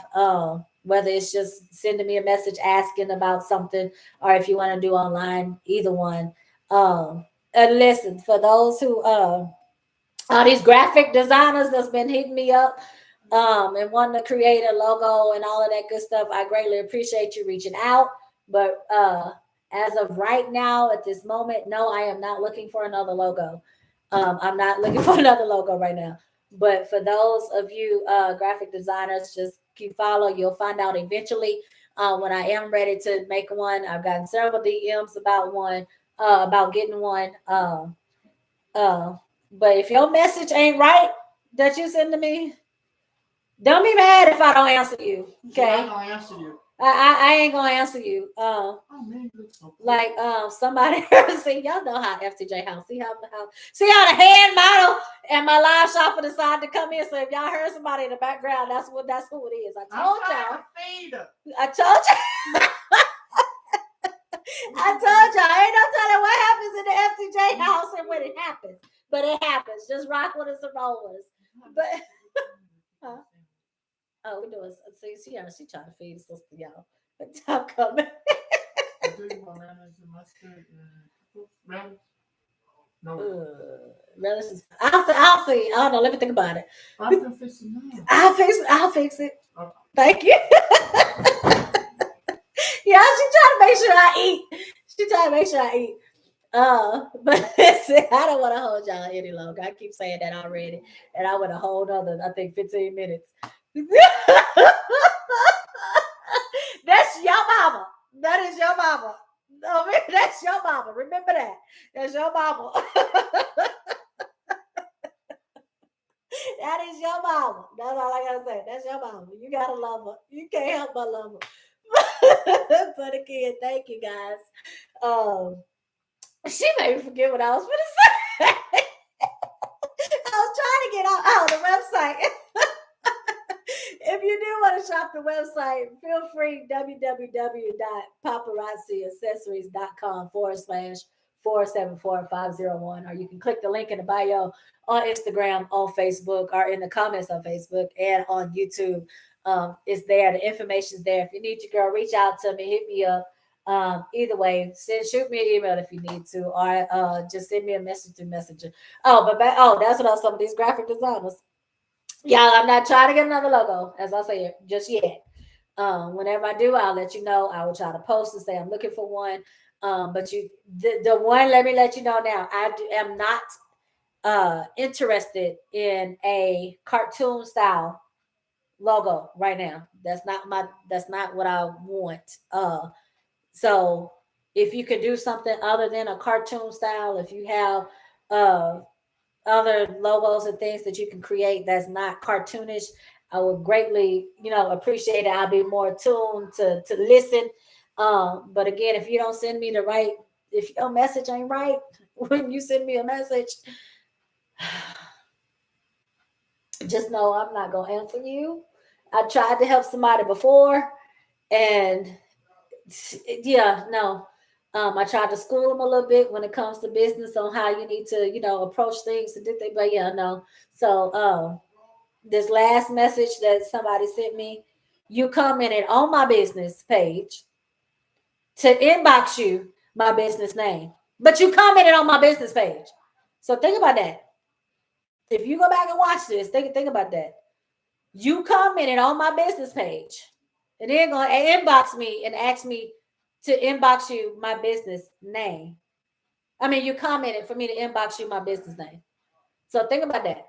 whether it's just sending me a message asking about something, or if you want to do online, either one. And listen, for those who all these graphic designers that's been hitting me up and wanting to create a logo and all of that good stuff, I greatly appreciate you reaching out. But as of right now, at this moment, no, I am not looking for another logo. I'm not looking for another logo right now. But for those of you graphic designers, just keep follow. You'll find out eventually when I am ready to make one. I've gotten several DMs about one, about getting one. Uh, but if your message ain't right that you send to me, don't be mad if I don't answer you. Okay. I'm gonna answer you. I ain't gonna answer you. Oh man, you look so cool. Like somebody see, y'all know how FTJ House. See how the hand model and my live shopper decided to come in. So if y'all heard somebody in the background, that's who it is. I told y'all. I told you. I told y'all. Ain't no telling what happens in the FTJ house and when it happens. But it happens. Just rock with us and roll with us. But oh, we doing. See, she trying to feed us, y'all. But time coming. Do you want mayonnaise and mustard and relish? No. Relish is. I'll see. I don't know. Let me think about it. I can fix it now. I'll fix it. Okay. Thank you. Yeah, she trying to make sure I eat. She trying to make sure I eat. But listen, I don't want to hold y'all any longer. I keep saying that already, and I want to hold other. I think 15 minutes. That's your mama. That is your mama. No, that's your mama. Remember that. That's your mama. That is your mama. That's all I gotta say. That's your mama. You gotta love her. You can't help but love her. But again, thank you guys. She made me forget what I was gonna say. I was trying to get out the website. If you do want to shop the website, feel free www.paparazziaccessories.com/474-501, or you can click the link in the bio on Instagram, on Facebook, or in the comments on Facebook and on YouTube. It's there. The information's there. If you need your girl, reach out to me, hit me up. Either way, shoot me an email if you need to, or just send me a message through Messenger. That's what else. Some of these graphic designers. Y'all, I'm not trying to get another logo, as I say, just yet. Whenever I do, I'll let you know. I will try to post and say I'm looking for one. But the one, let me let you know now. Am not interested in a cartoon style logo right now. That's not what I want. So if you could do something other than a cartoon style, if you have other logos and things that you can create that's not cartoonish, I would greatly, appreciate it. I'll be more tuned to listen. But again, if you don't send me if your message ain't right, when you send me a message, just know I'm not gonna answer you. I tried to help somebody before, and yeah, no. I tried to school them a little bit when it comes to business on how you need to, approach things and do things. But yeah, no. So this last message that somebody sent me, you commented on my business page to inbox you my business name, but you commented on my business page. So think about that. If you go back and watch this, think about that. You commented on my business page, and then going to inbox me and ask me to inbox you my business name. I mean, you commented for me to inbox you my business name. So think about that.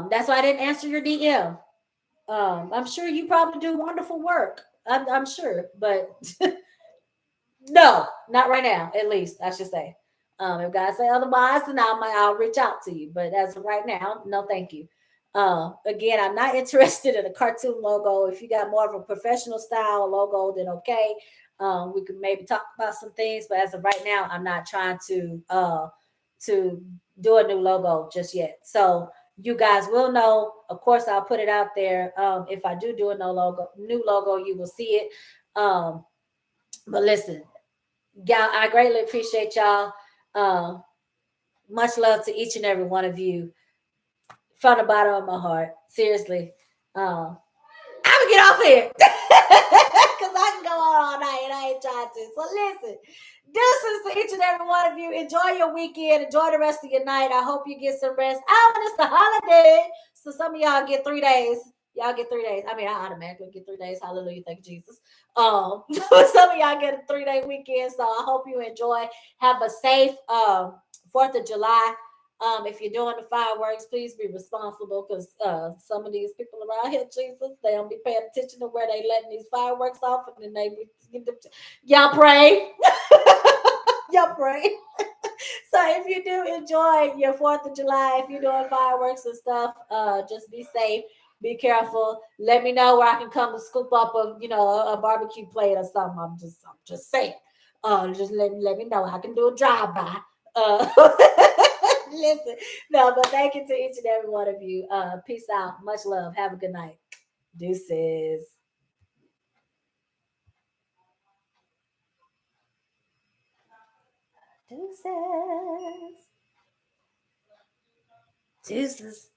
That's why I didn't answer your DM. I'm sure you probably do wonderful work. I'm sure, but no, not right now. At least I should say. If guys say otherwise, then I'll reach out to you. But as of right now, no, thank you. Again, I'm not interested in a cartoon logo. If you got more of a professional style logo, then okay. We could maybe talk about some things, but as of right now, I'm not trying to do a new logo just yet. So you guys will know. Of course, I'll put it out there. If I do a new logo, you will see it. But listen, y'all, I greatly appreciate y'all. Um, Much love to each and every one of you from the bottom of my heart. Seriously. I'm gonna get off here because I can go on all night and I ain't trying to. So listen, deuces to each and every one of you. Enjoy your weekend. Enjoy the rest of your night. I hope you get some rest. Oh, and it's the holiday, so some of y'all get 3 days. Y'all get 3 days. I mean, I automatically get 3 days. Hallelujah, thank you, Jesus. Some of y'all get a 3 day weekend, so I hope you enjoy. Have a safe 4th of July. If you're doing the fireworks, please be responsible because some of these people around here, Jesus, they don't be paying attention to where they letting these fireworks off, and then y'all pray, y'all pray. So if you do enjoy your 4th of July, if you're doing fireworks and stuff, just be safe, be careful. Let me know where I can come and scoop up a barbecue plate or something. I'm just saying. Just let me know. I can do a drive by. Uh, Listen, no, but thank you to each and every one of you. Peace out. Much love. Have a good night. Deuces. Deuces. Deuces.